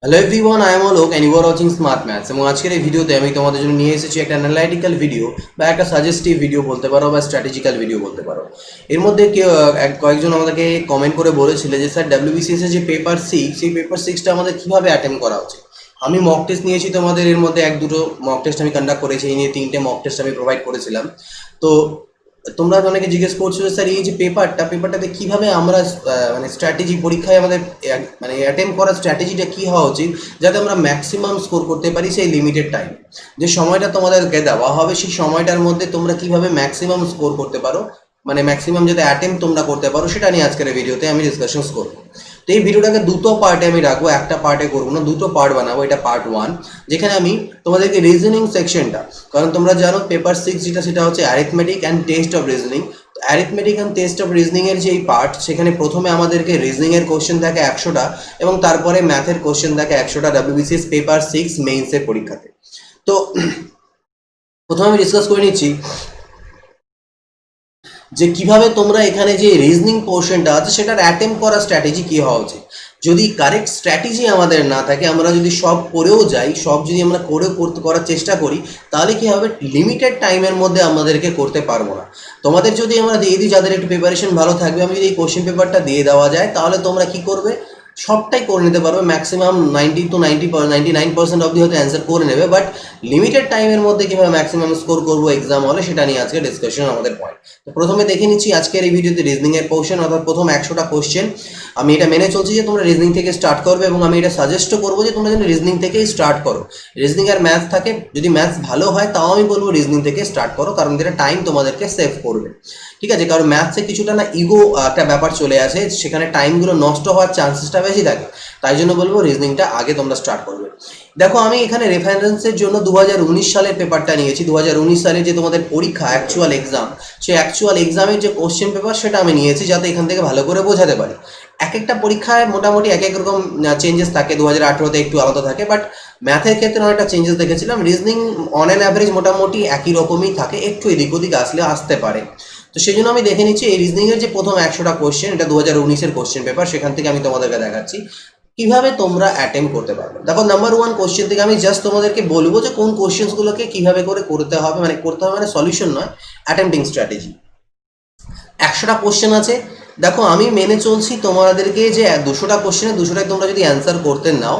Hello everyone, I am Alok and you are watching smart maths. এবং আজকের এই ভিডিওতে আমি তোমাদের জন্য নিয়ে এসেছি একটা অ্যানালাইটিক্যাল ভিডিও বা একটা সাজেস্টিভ ভিডিও বলতে পারো বা স্ট্র্যাটেজিক্যাল ভিডিও বলতে পারো। এর মধ্যে কয়েকজন আমাদেরকে কমেন্ট করে বলেছিল যে স্যার ডাব্লিউবিসিএস এর যে পেপার সিক্স, সেই পেপার সিক্সটা আমাদের কীভাবে অ্যাটেম্প করা উচিত। আমি মক টেস্ট নিয়েছি তোমাদের, এর মধ্যে এক দুটো মক টেস্ট আমি কন্ডাক্ট করেছি, এই নিয়ে 3টে মক টেস্ট আমি প্রোভাইড করেছিলাম। তো তোমরা অনেকে জিজ্ঞেস করছো যে স্যার এই যে পেপারটাতে কিভাবে আমরা মানে স্ট্র্যাটেজি পরীক্ষায় আমাদের মানে অ্যাটেম্প করার স্ট্র্যাটেজিটা কী হওয়া উচিত যাতে আমরা ম্যাক্সিমাম স্কোর করতে পারি সেই লিমিটেড টাইম। যে সময়টা তোমাদেরকে দেওয়া হবে সেই সময়টার মধ্যে তোমরা কিভাবে ম্যাক্সিমাম স্কোর করতে পারো, মানে ম্যাক্সিমাম যাতে অ্যাটেম্প তোমরা করতে পারো, সেটা নিয়ে আজকের ভিডিওতে আমি ডিসকাশনস করবো। তো এই ভিডিওটাকে দুটো পার্টে আমি রাখবো, একটা পার্টে করবো না, দুটো পার্ট বানাবো। এটা পার্ট ওয়ান, যেখানে আমি তোমাদেরকে রিজনিং সেকশনটা, কারণ তোমরা জানো পেপার সিক্স যেটা সেটা হচ্ছে arithmetic and test of reasoning. Arithmetic and test of reasoning এর যে এই পার্ট, সেখানে প্রথমে আমাদেরকে রিজনিং এর কোশ্চেন থাকে 100টা এবং তারপরে ম্যাথের কোশ্চেন থাকে 100টা ডাব্লিউবিসিএস পেপার সিক্স মেইনসের পরীক্ষাতে। তো প্রথমে আমি ডিসকাস করে নিচ্ছি যে কিভাবে তোমরা এখানে যে রিজনিং পোর্শনটা আছে সেটার অ্যাটেম্প করার স্ট্র্যাটেজি কী হওয়া উচিত। যদি কারেক্ট স্ট্র্যাটেজি আমাদের না থাকে, আমরা যদি সব করেও যাই, সব যদি আমরা করার চেষ্টা করি, তাহলে কী হবে, লিমিটেড টাইমের মধ্যে আমাদেরকে করতে পারবো না। তোমাদের যদি আমরা দিয়ে দিই, যাদের একটু প্রিপারেশন ভালো থাকবে, আমি যদি এই কোশ্চেন পেপারটা দিয়ে দেওয়া যায়, তাহলে তোমরা কি করবে, সবটাই করে নিতে পারবে, ম্যাক্সিমাম 99% অবধি হয়তো অ্যান্সার করে নেবে। বাট লিমিটেড টাইমের মধ্যে কীভাবে ম্যাক্সিমাম স্কোর করবো এক্সাম হলে, সেটা নিয়ে আজকে ডিসকাশন আমাদের পয়েন্ট। তো প্রথমে দেখে নিচ্ছি আজকের এই ভিডিওতে রিজনিংয়ের পোর্শন, অর্থাৎ প্রথম 100টা কোশ্চেন। আমি এটা মেনে চলছি যে তোমরা রিজনিং থেকে স্টার্ট করবে, এবং আমি এটা সাজেস্টও করবো যে তোমরা যেন রিজনিং থেকেই স্টার্ট করো। রিজনিং আর ম্যাথ থাকে, যদি ম্যাথস ভালো হয় তাও আমি বলবো রিজনিং থেকে স্টার্ট করো, কারণ এটা টাইম তোমাদেরকে সেভ করবে। ঠিক আছে, কারণ ম্যাথসে কিছুটা না ইগো একটা ব্যাপার চলে আসে, সেখানে টাইমগুলো নষ্ট হওয়ার চান্সেসটা বেশি থাকে। তাই জন্য বলবো রিজনিংটা আগে তোমরা স্টার্ট করবে। দেখো, আমি এখানে রেফারেন্সের জন্য 2019 সালের পেপারটা নিয়েছি। 2019 সালে যে তোমাদের পরীক্ষা অ্যাকচুয়াল এক্সাম, সেই অ্যাকচুয়াল এক্সামের যে কোশ্চেন পেপার সেটা আমি নিয়েছি, যাতে এখান থেকে ভালো করে বোঝাতে পারি। এক একটা পরীক্ষায় মোটামুটি এক এক রকম চেঞ্জেস থাকে, 2018তে একটু আলাদা থাকে, বাট ম্যাথের ক্ষেত্রে অনেকটা চেঞ্জেস দেখেছিলাম। রিজনিং অন অ্যান অ্যাভারেজ মোটামুটি একই রকমই থাকে, একটু এদিক ওদিক আসতে পারে। তো সেই জন্য আমি দেখে নিচ্ছি এই রিজনিংয়ের যে প্রথম 100টা কোশ্চেন, এটা 2019-এর কোশ্চেন পেপার, সেখান থেকে আমি তোমাদেরকে দেখাচ্ছি কিভাবে তোমরা অ্যাটেম্প করতে পারবে। দেখো, নাম্বার ওয়ান কোশ্চেন থেকে আমি জাস্ট তোমাদেরকে বলবো যে কোন কোশ্চেন্সগুলোকে কিভাবে করে করতে হবে, মানে সলিউশন নয়, অ্যাটেম্পটিং স্ট্র্যাটেজি। 100টা কোশ্চেন আছে। দেখো, আমি মেনে চলছি তোমাদেরকে যে 200টা কোশ্চেনে 200টাই তোমরা যদি অ্যান্সার করতে নাও,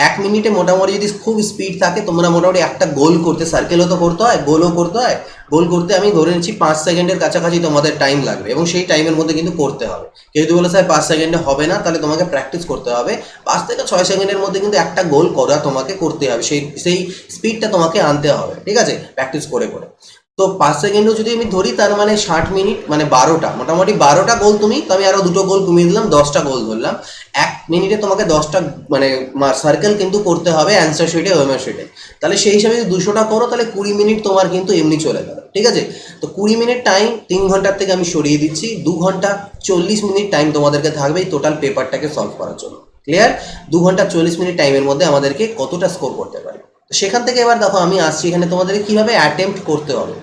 1 মিনিটে মোটামুটি যদি খুব স্পিড থাকে, তোমরা মোটামুটি একটা গোল করতে, সার্কেলও তো করতে হয়, গোলও করতে হয়, গোল করতে আমি ধরে নিচ্ছি 5 সেকেন্ডের কাছাকাছি তোমাদের টাইম লাগবে, এবং সেই টাইমের মধ্যে কিন্তু করতে হবে। কেউ যদি বলে স্যার 5 সেকেন্ডে হবে না, তাহলে তোমাকে প্র্যাকটিস করতে হবে। 5 থেকে 6 সেকেন্ডের মধ্যে কিন্তু একটা গোল করা তোমাকে করতে হবে, সেই স্পিডটা তোমাকে আনতে হবে। ঠিক আছে, প্র্যাকটিস করে করে। তো 5 সেকেন্ডও যদি আমি ধরি, তার মানে 60 মিনিট, মানে 12টা, মোটামুটি 12টা গোল তুমি, তো আমি আরও দুটো গোল কমিয়ে দিলাম, 10টা গোল ধরলাম। 1 মিনিটে তোমাকে 10টা মানে সার্কেল কিন্তু করতে হবে অ্যান্সার শিটে, ওএমআর শিটে। তাহলে সেই হিসাবে যদি 200টা করো, তাহলে 20 মিনিট তোমার কিন্তু এমনি চলে গেল। ঠিক আছে, তো 20 মিনিট টাইম 3 ঘন্টার থেকে আমি সরিয়ে দিচ্ছি, 2 ঘন্টা 40 মিনিট টাইম তোমাদেরকে থাকবে এই টোটাল পেপারটাকে সলভ করার জন্য। ক্লিয়ার? 2 ঘন্টা 40 মিনিট টাইমের মধ্যে আমাদেরকে কতটা স্কোর করতে পারে। সেখান থেকে এবার দেখো আমি আসছি এখানে তোমাদেরকে কীভাবে অ্যাটেম্প্ট করতে হবে।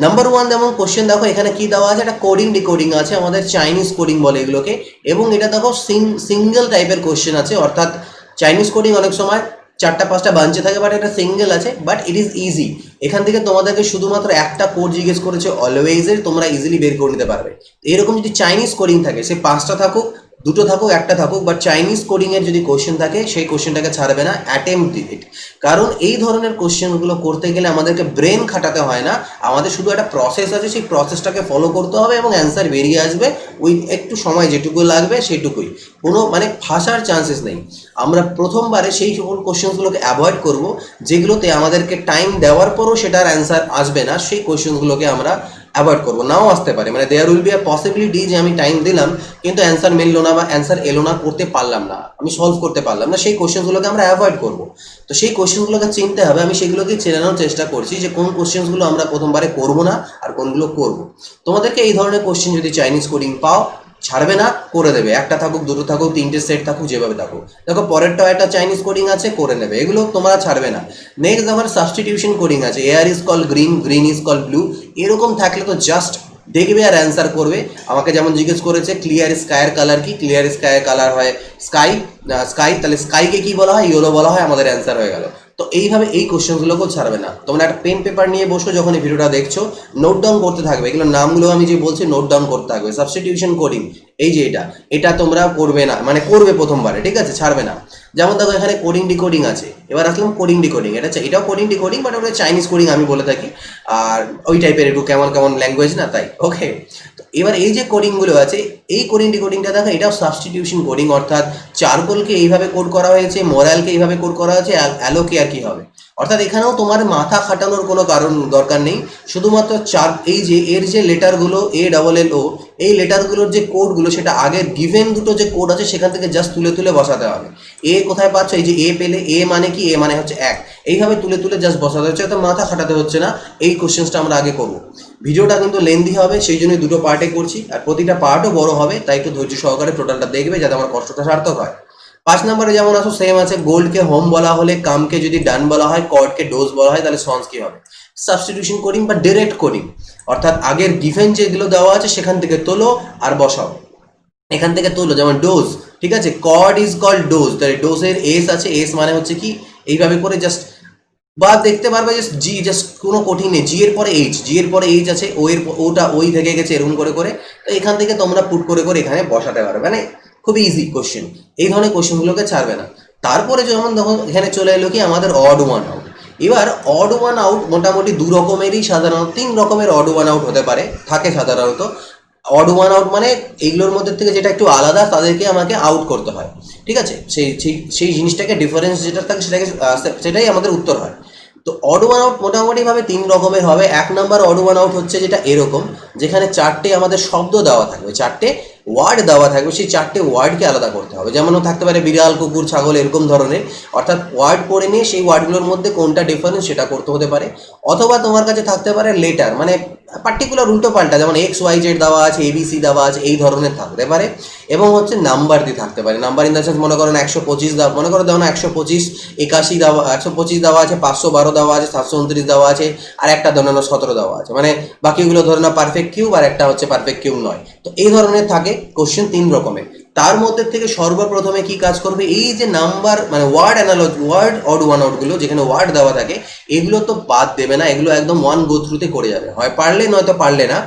নাম্বার ওয়ান, যেমন কোশ্চেন দেখো এখানে কি দেওয়া আছে, একটা কোডিং ডিকোডিং আছে, আমাদের চাইনিজ কোডিং বলে এগুলোকে। এবং এটা দেখো সিঙ্গেল টাইপের কোশ্চেন আছে, অর্থাৎ চাইনিজ কোডিং অনেক সময় 4টা 5টা বাঞ্চে থাকে, বাট এটা সিঙ্গেল আছে, বাট ইট ইজ ইজি। এখান থেকে তোমাদেরকে শুধুমাত্র একটা কোড জিজ্ঞেস করেছে অলওয়েজের, তোমরা ইজিলি বের করে নিতে পারবে। এরকম যদি চাইনিজ কোডিং থাকে, সে 5টা থাকুক, 2টো থাকুক, একটা থাকুক, বাট চাইনিজ কোডিংয়ের যদি কোশ্চেন থাকে, সেই কোশ্চেনটাকে ছাড়বে না, অ্যাটেম্প্ট ইট। কারণ এই ধরনের কোশ্চেনগুলো করতে গেলে আমাদেরকে ব্রেন খাটাতে হয় না, আমাদের শুধু একটা প্রসেস আছে, সেই প্রসেসটাকে ফলো করতে হবে এবং অ্যান্সার বেরিয়ে আসবে ওই একটু সময় যেটুকু লাগবে সেটুকুই। কোনো মানে ফাঁসার চান্সেস নেই। আমরা প্রথমবারে সেই সকল কোশ্চেনগুলোকে অ্যাভয়েড করব, যেগুলোতে আমাদেরকে টাইম দেওয়ার পরও সেটার অ্যান্সার আসবে না, সেই কোশ্চেনগুলোকে আমরা অ্যাভয়েড করবো। নাও আসতে পারে, মানে there will be a possibility যে আমি টাইম দিলাম কিন্তু অ্যান্সার মিললো না বা অ্যান্সার এলো না, করতে পারলাম না, আমি সলভ করতে পারলাম না, সেই কোশ্চেনগুলোকে আমরা অ্যাভয়েড করবো। তো সেই কোশ্চেনগুলোকে চিনতে হবে, আমি সেগুলোকে চেনানোর চেষ্টা করছি যে কোন কোশ্চেনগুলো আমরা প্রথমবারে করবো না আর কোনগুলো করবো। তোমাদেরকে এই ধরনের কোশ্চেন যদি চাইনিজ কোডিং পাও, ছাড়বে না, করে দেবে, একটা থাকুক, 2টো থাকুক, 3টে সেট থাকুক, যেভাবে থাকুক। দেখো পরেরটাও একটা চাইনিজ কোডিং আছে, করে নেবে, এগুলো তোমরা ছাড়বে না। নেক্সট আমার সাবস্টিটিউশন কোডিং আছে, air is call green, green is call blue, এরকম থাকলে তো জাস্ট দেখবে আর অ্যান্সার করবে। আমাকে যেমন জিজ্ঞেস করেছে ক্লিয়ার স্কাইয়ের কালার কি, ক্লিয়ার স্কাইয়ের কালার হয় স্কাই, স্কাই, তাহলে স্কাইকে কি বলা হয়, ইয়েলো বলা হয়, আমাদের অ্যান্সার হয়ে গেল। তো এইভাবে এই কোশ্চেনগুলোকেও ছাড়বে না। তোমরা একটা পেন পেপার নিয়ে বসো, যখন এই ভিডিওটা দেখছো নোট ডাউন করতে থাকবে, এগুলো নামগুলো আমি যে বলছি নোট ডাউন করতে থাকবে। সাবস্টিটিউশন কোডিং, এই যে এটা তোমরা করবে না, মানে করবে প্রথমবারে, ঠিক আছে, ছাড়বে না। যেমন দেখো এখানে কোডিং ডিকোডিং আছে, এবার আসলাম কোডিং ডিকোডিং, এটাও কোডিং ডিকোডিং, বাট ওটা চাইনিজ কোডিং আমি বলে থাকি, আর ওই টাইপের একটু কেমন কেমন ল্যাঙ্গুয়েজ না, তাই ওকে। তো এবার এই যে কোডিংগুলো আছে, এই কোডিং ডিকোডিংটা দেখো, এটাও সাবস্টিটিউশন কোডিং, অর্থাৎ চারকোলকে এইভাবে কোড করা হয়েছে, মোরালকে এইভাবে কোড করা হয়েছে, অ্যালোকে আর কি হবে। অর্থাৎ এখানেও তোমার মাথা খাটানোর কোনো কারণ দরকার নেই, শুধুমাত্র এই যে এর যে লেটারগুলো ALLO, এই লেটারগুলোর যে কোডগুলো, সেটা আগের গিভেন দুটো যে কোড আছে সেখান থেকে জাস্ট তুলে তুলে বসাতে হবে। কোথায় পাচ্ছ, এই যে পেলে, মানে কি, মানে হচ্ছে 1, এইভাবে তুলে তুলে জাস্ট বসাতে হচ্ছে, তো মাথা খাটাতে হচ্ছে না। এই কোশ্চেন্সটা আমরা আগে করবো। ভিডিওটা কিন্তু লেন্দি হবে, সেই জন্যই দুটো পার্টে করছি, আর প্রতিটা পার্টও বড় হবে, তাই একটু ধৈর্য সহকারে টোটালটা দেখবে যাতে আমার কষ্টটা সার্থক হয়। 5 নম্বরে যেমন আসো সেম আছে, গোল্ডকে হোম বলা হলে, কামকে যদি ডান বলা হয়, কর্ডকে ডোজ বলা হয়, তাহলে সন্স কি হবে? সাবস্টিটিউশন কোডিং বা ডিরেক্ট কোডিং, অর্থাৎ আগের গিভেন যেগুলো দেওয়া আছে সেখান থেকে তোলো আর বসাও। এখান থেকে তোলো, যেমন ডোজ, ঠিক আছে, কর্ড ইজ কল্ড ডোজ, তাহলে ডোজের এস আছে, এস মানে হচ্ছে কি, এইভাবে করে জাস্ট, বা দেখতে পারবে জাস্ট জি, জাস্ট কোনো কঠিন নেই, জি এর পরে এইচ, জি এর পরে এইচ আছে, ও এর ওটা ওই থেকে গেছে এরকম করে করে, তো এখান থেকে তোমরা পুট করে করে এখানে বসাতে পারবে, মানে খুবই ইজি কোশ্চেন। এই ধরনের কোশ্চেনগুলোকে ছাড়বে না। তারপরে যেমন দেখো এখানে চলে এলো কি আমাদের অড ওয়ান আউট। এবার অড ওয়ান আউট মোটামুটি দু রকমেরই, সাধারণত 3 রকমের অড ওয়ান আউট হতে পারে, থাকে সাধারণত। অড ওয়ান আউট মানে এইগুলোর মধ্যে থেকে যেটা একটু আলাদা তাদেরকে আমাকে আউট করতে হয়, ঠিক আছে, সেই জিনিসটাকে, ডিফারেন্স যেটা থাকে সেটাকে, সেটাই আমাদের উত্তর হয়। তো অড ওয়ান আউট মোটামুটিভাবে 3 রকমের হবে। 1 নম্বর অড ওয়ান আউট হচ্ছে যেটা এরকম, যেখানে 4টে আমাদের শব্দ দেওয়া থাকবে, 4টে ওয়ার্ড দেওয়া থাকবে, সেই 4টে ওয়ার্ডকে আলাদা করতে হবে। যেমন থাকতে পারে বিড়াল, কুকুর, ছাগল, এরকম ধরনের, অর্থাৎ ওয়ার্ড পড়ে নিয়ে সেই ওয়ার্ডগুলোর মধ্যে কোনটা ডিফারেন্স সেটা করতে হতে পারে। অথবা তোমার কাছে থাকতে পারে লেটার, মানে পার্টিকুলার উল্টো পাল্টা, যেমন XYZ দেওয়া আছে, ABC দেওয়া আছে, এই ধরনের থাকতে পারে। এবং হচ্ছে নাম্বার দিয়ে থাকতে পারে, নাম্বার ইন দ্য সেন্স, মনে করো 125 দেওয়া, মনে করো দেখো না 125, 81 দেওয়া, 125 দেওয়া আছে, 512 দেওয়া আছে, 729 দেওয়া আছে, আর একটা ধরে নাও 17 দেওয়া আছে, মানে বাকিগুলো ধরে নাও পারফেক্ট কিউব, আর একটা হচ্ছে পারফেক্ট কিউব নয়। তো এই ধরনের থাকে কোশ্চেন 3 রকমের। তার মধ্যে থেকে সর্বপ্রথমে কি কাজ করবে, এই যে নাম্বার মানে word analogy, word odd one আউটগুলো যেখানে ওয়ার্ড দেওয়া থাকে, এগুলো তো বাদ দেবে না, এগুলো একদম ওয়ান গো থ্রুতে করে যাবে, হয় পারলে নয়তো পারলে না,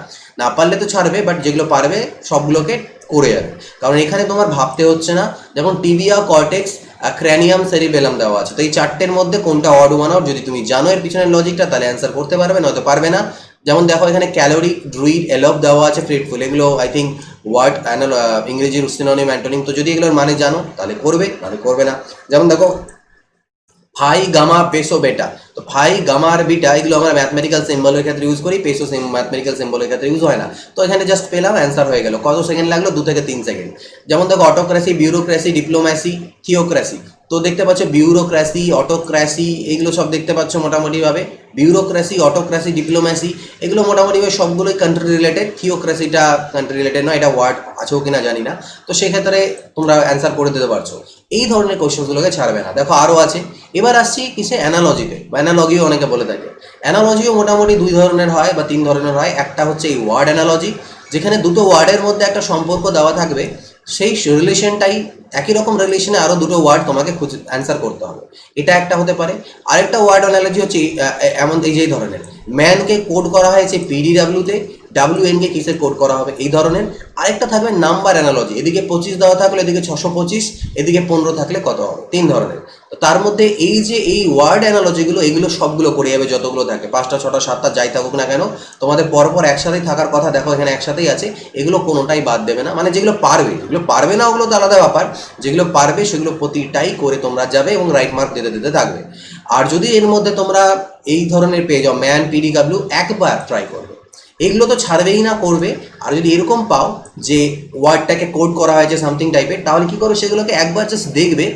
না পারলে তো ছাড়বে, বাট যেগুলো পারবে সবগুলোকে করে যাবে। কারণ এখানে তোমার ভাবতে হচ্ছে না। যেমন টিবিয়া, কর্টেক্স, ক্র্যানিয়াম, সেরিবেলাম দেওয়া আছে, তো এই 4টের মধ্যে কোনটা অড ওয়ান আউট, যদি তুমি জানো এর পিছনের লজিকটা, তাহলে অ্যান্সার করতে পারবে, নয়তো পারবে না। যেমন দেখো এখানে ক্যালোরি, ড্রুইড, এলভ দেওয়া আছে, ফ্রেটফুল, এগুলো আই থিঙ্ক ওয়ার্ড ইংরেজির সিনোনিম, অ্যান্টোনিম, তো যদি এগুলোর মানে জানো তাহলে করবে, নাহলে করবে না। যেমন দেখো ফাই, গামা, পেসো, বেটা, তো ফাই, গামা আর বিটা এগুলো আমরা ম্যাথমেটিক্যাল সিম্বলের ক্ষেত্রে ইউজ করি, পেসো ম্যাথমেটিক্যাল সিম্বলের ক্ষেত্রে ইউজ হয় না। তো এখানে জাস্ট পেলাম, অ্যান্সার হয়ে গেল। কত সেকেন্ড লাগলো? 2 থেকে 3 সেকেন্ড। যেমন দেখো অটোক্রেসি, বিউরোক্রেসি, ডিপ্লোম্যাসি, থিওক্রেসি, তো দেখতে পাচ্ছ বিউরোক্রেসি, অটোক্রেসি, এগুলো সব দেখতে পাচ্ছ মোটামুটিভাবে। বিউরোক্রেসি, অটোক্রেসি, ডিপ্লোম্যাসি, এগুলো মোটামুটিভাবে সবগুলোই কান্ট্রি রিলেটেড। থিওক্রেসিটা কান্ট্রি রিলেটেড নয়, এটা ওয়ার্ড আছেও কিনা জানি না। তো সেক্ষেত্রে তোমরা অ্যান্সার করে দিতে পারছো। এই ধরনের কোশ্চেনগুলোকে ছাড়বে না। দেখো আরও আছে। এবার আসছি কিসে, অ্যানালজিতে, বা অ্যানালজিও অনেকে বলে থাকে। অ্যানালজিও মোটামুটি 2 ধরনের হয় বা 3 ধরনের হয়। একটা হচ্ছে এই ওয়ার্ড অ্যানালজি, যেখানে দুটো ওয়ার্ডের মধ্যে একটা সম্পর্ক দেওয়া থাকবে, সেই রিলেশনটাই, একই রকম রিলেশনে আরও দুটো ওয়ার্ড তোমাকে খুঁজে অ্যান্সার করতে হবে, এটা একটা হতে পারে। আরেকটা ওয়ার্ড অ্যানালজি হচ্ছে এমন এই যে ধরনের, ম্যানকে কোড করা হয়েছে PDW-তে, WN-কে কিসে কোড করা হবে, এই ধরনের। আরেকটা থাকবে নাম্বার অ্যানালজি, এদিকে 25 দেওয়া থাকলে এদিকে 625, এদিকে 15 থাকলে কত হবে, 3 ধরনের। তো তার মধ্যে এই যে এই ওয়ার্ড অ্যানালজিগুলো, এগুলো সবগুলো করে যাবে, যতগুলো থাকে, 5টা 6টা 7টা যাই থাকুক না কেন, তোমাদের পরপর একসাথেই থাকার কথা। দেখো এখানে একসাথেই আছে, এগুলো কোনোটাই বাদ দেবে না, মানে যেগুলো পারবে, যেগুলো পারবে না ওগুলো তো আলাদা ব্যাপার, যেগুলো পারবে সেগুলো প্রতিটাই করে তোমরা যাবে এবং রাইট মার্ক দিতে দিতে থাকবে। আর যদি এর মধ্যে তোমরা এই ধরনের পেয়ে যাও ম্যান, PDW, একবার ট্রাই করবে, এগুলো তো ছাড়বেই না, করবে। আর যদি এরকম পাও যে ওয়ার্ডটাকে কোড করা হয়েছে সামথিং টাইপের, তাহলে কি করো সেগুলোকে একবার জাস্ট দেখবে,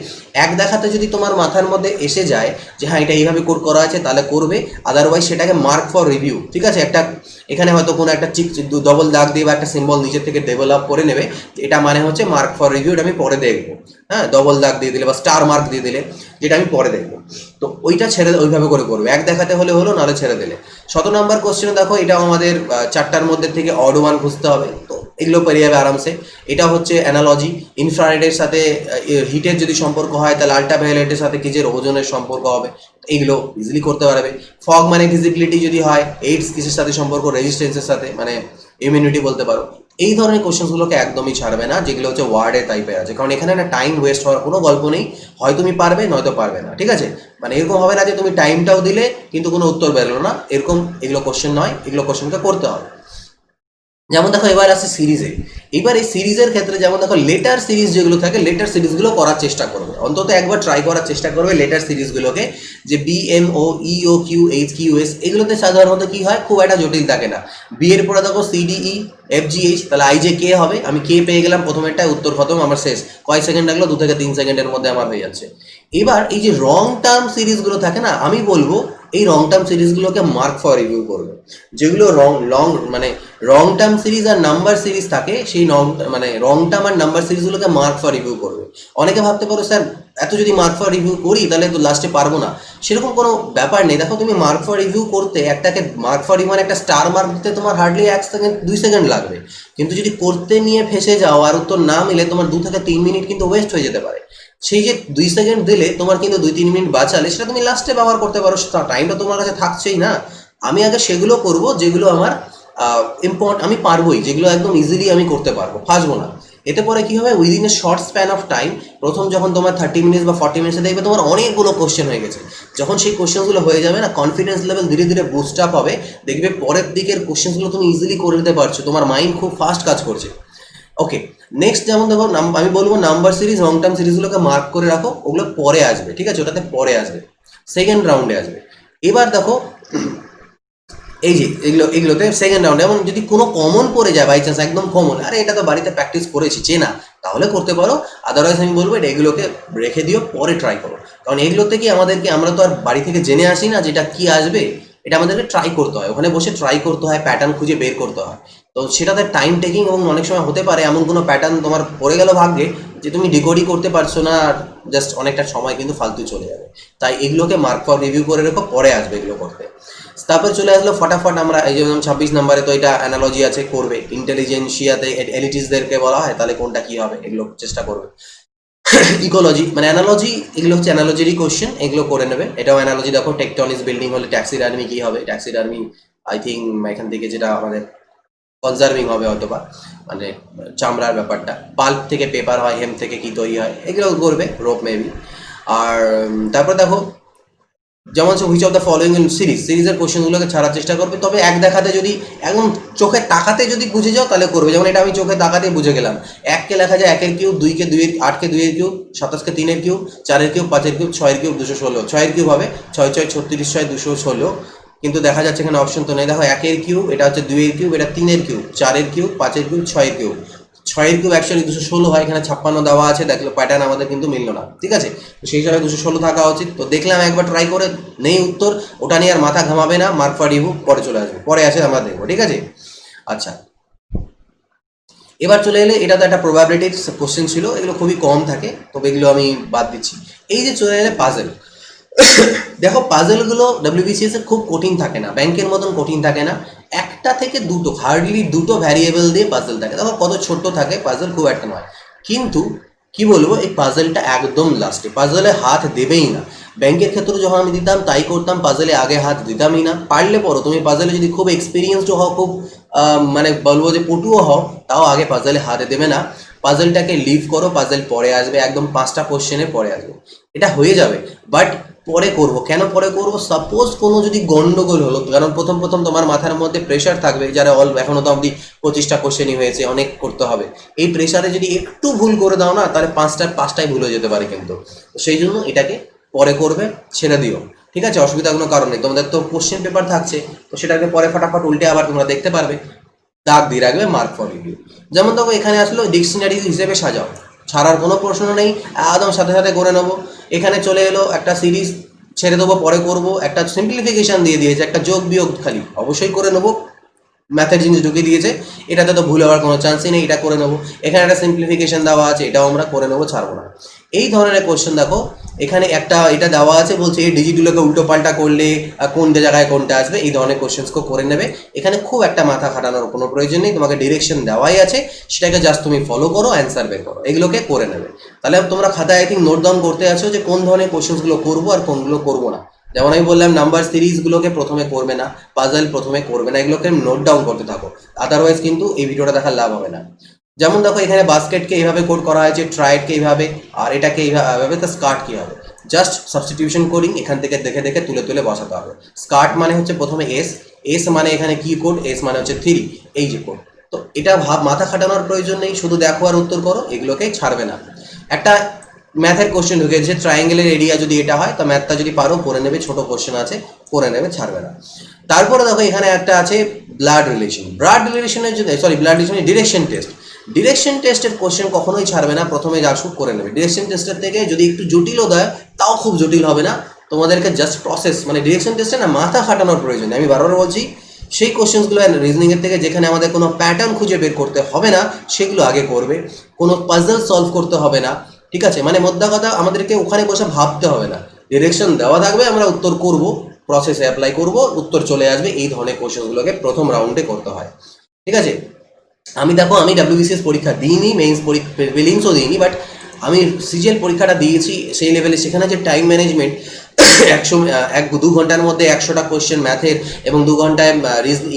এক দেখাতে যদি তোমার মাথার মধ্যে এসে যায় যে হ্যাঁ এটা এইভাবে কোড করা আছে তাহলে করবে, আদারওয়াইজ সেটাকে মার্ক ফর রিভিউ, ঠিক আছে? একটা এখানে হয়তো কোনো একটা চিক ডবল দাগ দিয়ে বা একটা সিম্বল নিচের থেকে ডেভেলপ করে নেবে, এটা মানে হচ্ছে মার্ক ফর রিভিউ, এটা আমি পরে দেখবো। হ্যাঁ, ডবল দাগ দিয়ে দিলে বা স্টার মার্ক দিয়ে দিলে, যেটা আমি পরে দেখবো। তো ওইটা ছেড়ে ওইভাবে করে করবে, এক দেখাতে হলে হলো, নাহলে ছেড়ে দিলে। 17 নম্বর কোশ্চেনে দেখো, এটাও আমাদের 4টার মধ্যে থেকে অড ওয়ান খুঁজতে হবে, তো এগুলো পেরিয়ে যাবে আরামসে। এটা হচ্ছে অ্যানালজি, ইনফ্রারেডের সাথে হিটের যদি সম্পর্ক হয় তাহলে আল্ট্রাভায়োলেটের সাথে কিসের ওজনের সম্পর্ক হবে, এগুলো ইজিলি করতে পারবে। ফগ মানে ভিজিবিলিটি যদি হয়, এইডস কিসের সাথে সম্পর্ক, রেজিস্ট্যান্সের সাথে, মানে ইমিউনিটি বলতে পারো। এই ধরনের কোশ্চেনগুলোকে একদমই ছাড়বে না, যেগুলো হচ্ছে ওয়ার্ডের টাইপের আছে, কারণ এখানে না টাইম ওয়েস্ট হওয়ার কোনো গল্প নেই, হয় তুমি পারবে নয়তো পারবে না, ঠিক আছে? মানে এরকম হবে না যে তুমি টাইমটাও দিলে কিন্তু কোনো উত্তর বেরোলো না, এরকম এগুলো কোশ্চেন নয়, এগুলো কোশ্চেনকে করতে হবে। যেমন দেখো এবার আসছে সিরিজে, এবার এই সিরিজের ক্ষেত্রে যেমন দেখো লেটার সিরিজ যেগুলো থাকে, লেটার সিরিজগুলো করার চেষ্টা করবে, অন্তত একবার ট্রাই করার চেষ্টা করবে লেটার সিরিজগুলোকে, যে বি এম ও ই O Q H Q S, এগুলোতে সাধারণত কি হয়, খুব একটা জটিল থাকে না। বি এর পরে দেখো C D E F G H, তাহলে আই জে কে হবে, আমি কে পেয়ে গেলাম প্রথমেরটায়, উত্তর খতম, আমার শেষ, কয় সেকেন্ড লাগলো, 2 থেকে 3 সেকেন্ডের মধ্যে আমার হয়ে যাচ্ছে। এবার এই যে রং টার্ম সিরিজগুলো থাকে না, আমি বলবো এই রং টার্ম সিরিজগুলোকে মার্ক ফর রিভিউ করবে। যেগুলো মানে রং টার্ম সিরিজ আর নাম্বার সিরিজ থাকে, সেই মানে রং টার্ম আর নাম্বার সিরিজগুলোকে মার্ক ফর রিভিউ করবে। অনেকে ভাবতে পারো স্যার এত যদি মার্ক ফর রিভিউ করি তাহলে তো লাস্টে পারবো না, সেরকম কোনো ব্যাপার নেই। দেখো তুমি মার্ক ফর রিভিউ করতে একটাকে মার্ক ফর রিভিউ মানে একটা স্টার মার্ক দিতে তোমার হার্ডলি 1 সেকেন্ড 2 সেকেন্ড লাগবে, কিন্তু যদি করতে নিয়ে ফেসে যাও আর উত্তর না মিলে তোমার 2 থেকে 3 মিনিট কিন্তু ওয়েস্ট হয়ে যেতে পারে। সেই যে 2 সেকেন্ড দিলে তোমার কিন্তু 2-3 মিনিট বাঁচালে সেটা তুমি লাস্টে ব্যবহার করতে পারো, টাইমটা তোমার কাছে থাকছেই না। আমি আগে সেগুলো করব যেগুলো আমার আমি পারবোই, যেগুলো একদম ইজিলি আমি করতে পারবো, ফাঁসবো না। এতে পরে কি হবে, within a short span of time, প্রথম যখন তোমার 30 মিনিটস বা 40 মিনিটসে দেখবে তোমার অনেকগুলো কোশ্চেন হয়ে গেছে, যখন সেই কোশ্চেনগুলো হয়ে যাবে না, কনফিডেন্স লেভেল ধীরে ধীরে বুস্ট আপ হবে, দেখবে পরের দিকের কোশ্চেনগুলো তুমি ইজিলি করে দিতে পারছো, তোমার মাইন্ড খুব ফাস্ট কাজ করছে। ওকে, নেক্সট যেমন দেখো আমি বলবো নাম্বার সিরিজ লং টার্ম সিরিজগুলোকে মার্ক করে রাখো, ওগুলো পরে আসবে, ঠিক আছে? ওটাতে পরে আসবে, সেকেন্ড রাউন্ডে আসবে। এবার দেখো এই যে এগুলোতে সেকেন্ড রাউন্ডে এমন যদি কোনো কমন পড়ে যায় বাই চান্স, একদম কমন, আরে এটা তো বাড়িতে প্র্যাকটিস করেছি চেনা, তাহলে করতে পারো, আদারওয়াইজ আমি বলবো এটা এগুলোকে রেখে দিও, পরে ট্রাই করো, কারণ এগুলোতে কি আমরা তো আর বাড়ি থেকে জেনে আসি না যেটা কি আসবে, এটা আমাদেরকে ট্রাই করতে হয়, ওখানে বসে ট্রাই করতে হয়, প্যাটার্ন খুঁজে বের করতে হয়। তো সেটাতে টাইম টেকিং, এবং অনেক সময় হতে পারে এমন কোনো প্যাটার্ন তোমার পড়ে গেল ভাগ্যে যে তুমি ডিকোডই করতে পারছো না, আর জাস্ট অনেকটা সময় কিন্তু ফালতু চলে যাবে। তাই এগুলোকে মার্ক ফর রিভিউ করে রেখো, পরে আসবে এগুলো করতে। তারপর চলে আসলো ফটাফট আমরা এই যেমন 26 নম্বরে, তো এটা অ্যানালজি আছে, করবে। ইন্টেলিজেন্সিয়াতে এলিটিসদেরকে বলা হয়, তাহলে কোনটা কি হবে এগুলো চেষ্টা করবে। ইকোলজি মানে অ্যানালজি, এগুলো হচ্ছে অ্যানালজিরই কোশ্চেন, এগুলো করে নেবে। এটাও অ্যানালজি, দেখো টেকটনিক্স বিল্ডিং হলে ট্যাক্সিডার্মি কি হবে, ট্যাক্সিডার্মি আই থিঙ্ক এখান থেকে যেটা আমাদের কনজার্ভিং হবে হয়তো, বা মানে চামড়ার ব্যাপারটা, পাল্প থেকে পেপার হয়, হেম থেকে কি তৈরি হয়, এগুলো করবে, রোপ মেবি। আর তারপর দেখো যেমন হচ্ছে which of the following in সিরিজের কোশ্চেনগুলোকে ছাড়ার চেষ্টা করবে, তবে এক দেখাতে যদি একদম চোখে তাকাতে যদি বুঝে যাও তাহলে করবে। যেমন এটা আমি চোখে তাকাতে বুঝে গেলাম, 1 কে লেখা যায় 1 এর কিউব, 2 কে 2 এর, 8 কে 2 এর কিউব, 27 কে 3 এর কিউব, 4 এর কিউব, 5 এর কিউব, 6 এর কিউব 216, 6 এর কিউব হবে 6 6 36 6 216, কিন্তু দেখা যাচ্ছে এখানে অপশন তো নেই। দেখো 1 এর কিউব, এটা হচ্ছে 2 এর কিউব, এটা 3 এর কিউব, 4 এর কিউব, 5 এর কিউব, 6 এর কিউব। 6 এর কিউব অ্যাকচুয়ালি 216 হয়, এখানে 56 দেওয়া আছে, দেখলো প্যাটার্ন আমাদের কিন্তু মিললো না, ঠিক আছে? তো সেই হিসাবে 216 থাকা উচিত। তো দেখলাম একবার ট্রাই করে, নেই উত্তর, ওটা নিয়ে আর মাথা ঘামাবে না, মার্ক ফর রিভিউ পরে চলে আসবে, পরে আসে আমরা দেখবো, ঠিক আছে? আচ্ছা, এবার চলে এলে, এটা তো একটা প্রবাবিলিটির কোশ্চেন ছিল, এগুলো খুবই কম থাকে, তবে এগুলো আমি বাদ দিচ্ছি। এই যে চলে এলে পাজেল, দেখো পাজেলগুলো ডাব্লিউবিসিএস এর খুব কঠিন থাকে না, ব্যাংকের মতন কঠিন থাকে না, একটা থেকে দুটো, হার্ডলি দুটো ভ্যারিয়েবল দিয়ে পাজেল থাকে, দেখো কত ছোট্ট থাকে পাজেল, খুব একটা নয়। কিন্তু কি বলবো, এই পাজেলটা একদম লাস্টে, পাজেলে হাত দেবেই না। ব্যাংকের ক্ষেত্রে যখন আমি দিতাম তাই করতাম, পাজেলে আগে হাত দিতামই না। পারলে পড়ো তুমি পাজেলে, যদি খুব এক্সপিরিয়েন্সড হও, খুব মানে বলবো যে পটুও হও, তাও আগে পাজেলে হাত দেবে না, পাজেলটাকে লিভ করো, পাজেল পরে আসবে, একদম 5টা কোশ্চেনে পরে আসবে, এটা হয়ে যাবে। বাট পরে করব, কেন পরে করব, সাপোজ কোনো যদি গন্ডগোল হলো, কারণ প্রথম প্রথম তোমার মাথার মধ্যে প্রেশার থাকবে, যারা এখনো তো অবধি 25টা কোশ্চেনই হয়েছে, অনেক করতে হবে, এই প্রেশারে যদি একটু ভুল করে দাও না, তাহলে 5টায় ভুল হয়ে যেতে পারে কিন্তু। তো সেই জন্য এটাকে পরে করবে, ছেড়ে দিও, ঠিক আছে? অসুবিধা কোনো কারণ নেই, তোমাদের তো কোশ্চেন পেপার থাকছে, তো সেটাকে পরে ফটাফট উল্টে আবার তোমরা দেখতে পারবে। দাগ দিয়ে রাখবে মার্ক ফর রিভিউ। যেমন দেখো এখানে আসলো ডিকশনারি হিসেবে সাজাও, ছাড়ার কোনো প্রশ্ন নেই, একদম সাথে সাথে করে নেবো। এখানে চলে এলো একটা সিরিজ, ছেড়ে দেবো পরে করব, একটা সিম্পলিফিকেশন দিয়ে দিয়েছে, একটা যোগ বিয়োগ খালি অবশ্যই করে নেবো, ম্যাথের জিনিস ঢুকিয়ে দিয়েছে, এটাতে তো ভুল হওয়ার কোনো চান্সই নেই, এটা করে নেবো। এখানে একটা সিম্পলিফিকেশন দেওয়া আছে, এটাও আমরা করে নেবো, ছাড়বো না। এই ধরনের কোশ্চেন দেখো এখানে একটা এটা দেওয়া আছে, বলছে এই ডিজিটগুলোকে উল্টো পাল্টা করলে কোন জায়গায় কোনটা আসবে, এই ধরনের কোশ্চেন্সকে করে নেবে। এখানে খুব একটা মাথা খাটানোর কোনো প্রয়োজন নেই, তোমাকে ডিরেকশন দেওয়াই আছে, সেটাকে জাস্ট তুমি ফলো করো, অ্যান্সার বের করো, এগুলোকে করে নেবে। তাহলে তোমরা খাতায় আই থিঙ্ক নোট ডাউন করতে আছো যে কোন ধরনের কোশ্চেন্সগুলো করবো আর কোনগুলো করবো না। যেমন আমি বললাম নাম্বার সিরিজগুলোকে প্রথমে করবে না, পাজল প্রথমে করবে না, এগুলোকে নোট ডাউন করতে থাকো, আদারওয়াইজ কিন্তু এই ভিডিওটা দেখার লাভ হবে না। যেমন দেখো এখানে বাস্কেটকে এইভাবে কোড করা হয়েছে, ট্রাইডকে এইভাবে, আর এটাকে এইভাবে, তো স্কার্ট কী হবে, জাস্ট সাবস্টিটিউশন করিং এখান থেকে দেখে দেখে তুলে তুলে বসাতে হবে। স্কার্ট মানে হচ্ছে প্রথমে এস, এস মানে এখানে কি কোড, এস মানে হচ্ছে 3, এই যে কোড। তো এটা মাথা খাটানোর প্রয়োজন নেই, শুধু দেখো আর উত্তর করো, এগুলোকে ছাড়বে না। একটা ম্যাথের কোশ্চেন ঢুকেছে, ট্রায়াঙ্গেলের এরিয়া যদি এটা হয় তো ম্যাথটা যদি পারো করে নেবে, ছোট কোশ্চেন আছে করে নেবে, ছাড়বে না। তারপরে দেখো এখানে একটা আছে ব্লাড রিলেশন, ব্লাড রিলেশনের যদি ব্লাড রিলেশনের ডিরেকশন টেস্ট, ডিরেকশন টেস্টের কোশ্চেন কখনোই ছাড়বে না, প্রথমে যা শুট করে নেবে। ডিরেকশন টেস্টের থেকে যদি একটু জটিলও দেয় তাও খুব জটিল হবে না, তোমাদেরকে জাস্ট প্রসেস, মানে ডিরেকশন টেস্টে না মাথা খাটানোর প্রয়োজন নেই, আমি বারবার বলছি। সেই কোশ্চেন্সগুলো রিজনিংয়ের থেকে যেখানে আমাদের কোনো প্যাটার্ন খুঁজে বের করতে হবে না, সেগুলো আগে করবে, কোনো পাজল সলভ করতে হবে না, ঠিক আছে। মানে মোদ্দা কথা আমাদেরকে ওখানে বসে ভাবতে হবে না, ডিরেকশন দেওয়া থাকবে, আমরা উত্তর করব, প্রসেসে অ্যাপ্লাই করব, উত্তর চলে আসবে। এই ধরনের কোশ্চেনগুলোকে প্রথম রাউন্ডে করতে হয়, ঠিক আছে। আমি দেখো আমি ডাব্লিউবিসিএস পরীক্ষা দিইনি, মেইনস প্রিলিমসও দিইনি, বাট আমি সিজিএল পরীক্ষাটা দিয়েছি সেই লেভেলে। সেখানে যে টাইম ম্যানেজমেন্ট, 1-2 ঘন্টার মধ্যে 100টা কোশ্চেন ম্যাথের এবং 2 ঘন্টায়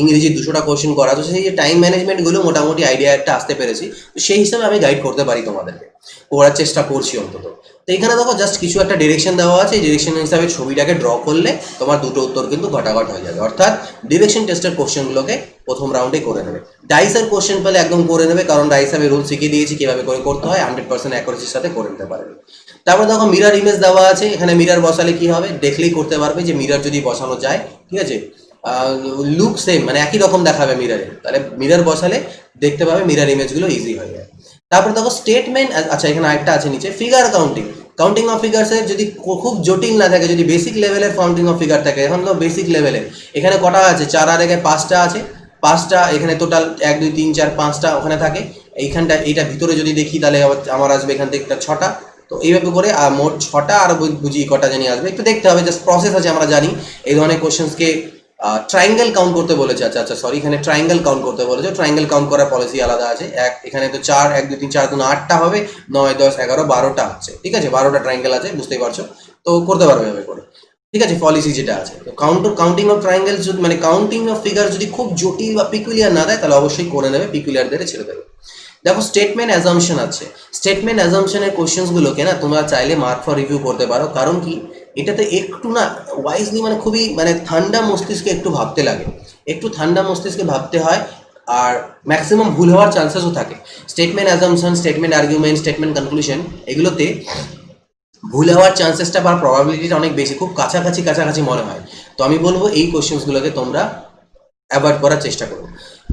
ইংরেজির 200টা কোশ্চেন করা, তো সেই যে টাইম ম্যানেজমেন্টগুলো মোটামুটি আইডিয়া একটা আসতে পেরেছি, তো সেই হিসাবে আমি গাইড করতে পারি তোমাদেরকে, করার চেষ্টা করছি অন্তত। তো এখানে দেখো জাস্ট কিছু একটা ডিরেকশন দেওয়া আছে, এই ডিরেকশন হিসাবে ছবিটাকে ড্র করলে তোমার দুটো উত্তর কিন্তু ঘটাঘট হয়ে যাবে। অর্থাৎ ডিরেকশন টেস্টের কোশ্চেনগুলোকে প্রথম রাউন্ডে করে নেবে। ডাইসের কোশ্চেন পেলে একদম করে নেবে, কারণ ডাইস আমি রুল শিখিয়ে দিয়েছি কীভাবে করে করতে হয়, 100% অ্যাকুরেসির সাথে করে নিতে পারবে। তারপর দেখো মিরার ইমেজ দেওয়া আছে, এখানে মিরার বসালে কি হবে দেখলেই করতে পারবে যে মিরার যদি বসানো যায়, ঠিক আছে, লুক সেম, মানে একই রকম দেখাবে মিরারে, তাহলে মিরার বসালে দেখতে পাবে মিরার ইমেজগুলো ইজি হয়ে যায়। তারপর দেখো স্টেটমেন্ট, আচ্ছা এখানে আরেকটা আছে নিচে ফিগার কাউন্টিং, কাউন্টিং অফ ফিগার্সের যদি খুব জটিল না থাকে, যদি বেসিক লেভেলের কাউন্টিং অফ ফিগার থাকে, এখন তো বেসিক লেভেলের এখানে কটা আছে, 4 আর 1 5টা আছে, 5টা এখানে টোটাল 1 2 3 4 5টা ওখানে থাকে। এইখানটা এইটা ভিতরে যদি দেখি তাহলে আমার আসবে এখান থেকে 6টা। তো এইভাবে করে মোট 6টা, আর বুঝি কটা জানি আসবে, একটু দেখতে হবে, জাস্ট প্রসেস আছে আমরা জানি। এই ধরনের কোশ্চেন্সকে ট্রায়াঙ্গেল কাউন্ট করতে বলেছে, আচ্ছা আচ্ছা সরি, এখানে ট্রায়াঙ্গেল কাউন্ট করতে বলেছে, ট্রায়াঙ্গেল কাউন্ট করার পলিসি আলাদা আছে। এখানে তো 4 1 2 3 4 2 8টা হবে, 9 10 11 12টা আছে, ঠিক আছে, 12টা ট্রায়াঙ্গেল আছে, বুঝতেই পারছো, তো করতে পারবে এভাবে করে, ঠিক আছে, পলিসি যেটা আছে। তো কাউন্টিং অফ ট্রায়াঙ্গেল যদি, মানে কাউন্টিং অফ ফিগার যদি খুব জটিল বা পিকুলিয়ার না দেয় তাহলে অবশ্যই করে নেবে, পিকুলিয়ারদের ছেড়ে দেবে। দেখো স্টেটমেন্ট অ্যাজাম্পশন আছে, স্টেটমেন্ট অ্যাজাম্পশনের কোশ্চেন্সগুলোকে না তোমরা চাইলে মার্ক ফর রিভিউ করতে পারো, কারণ কি এটাতে একটু না ওয়াইজলি, মানে খুবই মানে ঠান্ডা মস্তিষ্কে একটু ভাবতে লাগে, একটু ঠান্ডা মস্তিষ্কে ভাবতে হয়, আর ম্যাক্সিমাম ভুল হওয়ার চান্সেসও থাকে। Statement assumption, statement argument, statement conclusion, এগুলোতে ভুল হওয়ার চান্সেসটা বা প্রবাবিলিটিটা অনেক বেশি, খুব কাছাকাছি কাছাকাছি মনে হয়। তো আমি বলবো এই কোশ্চেন্সগুলোকে তোমরা অ্যাভয়েড করার চেষ্টা করো।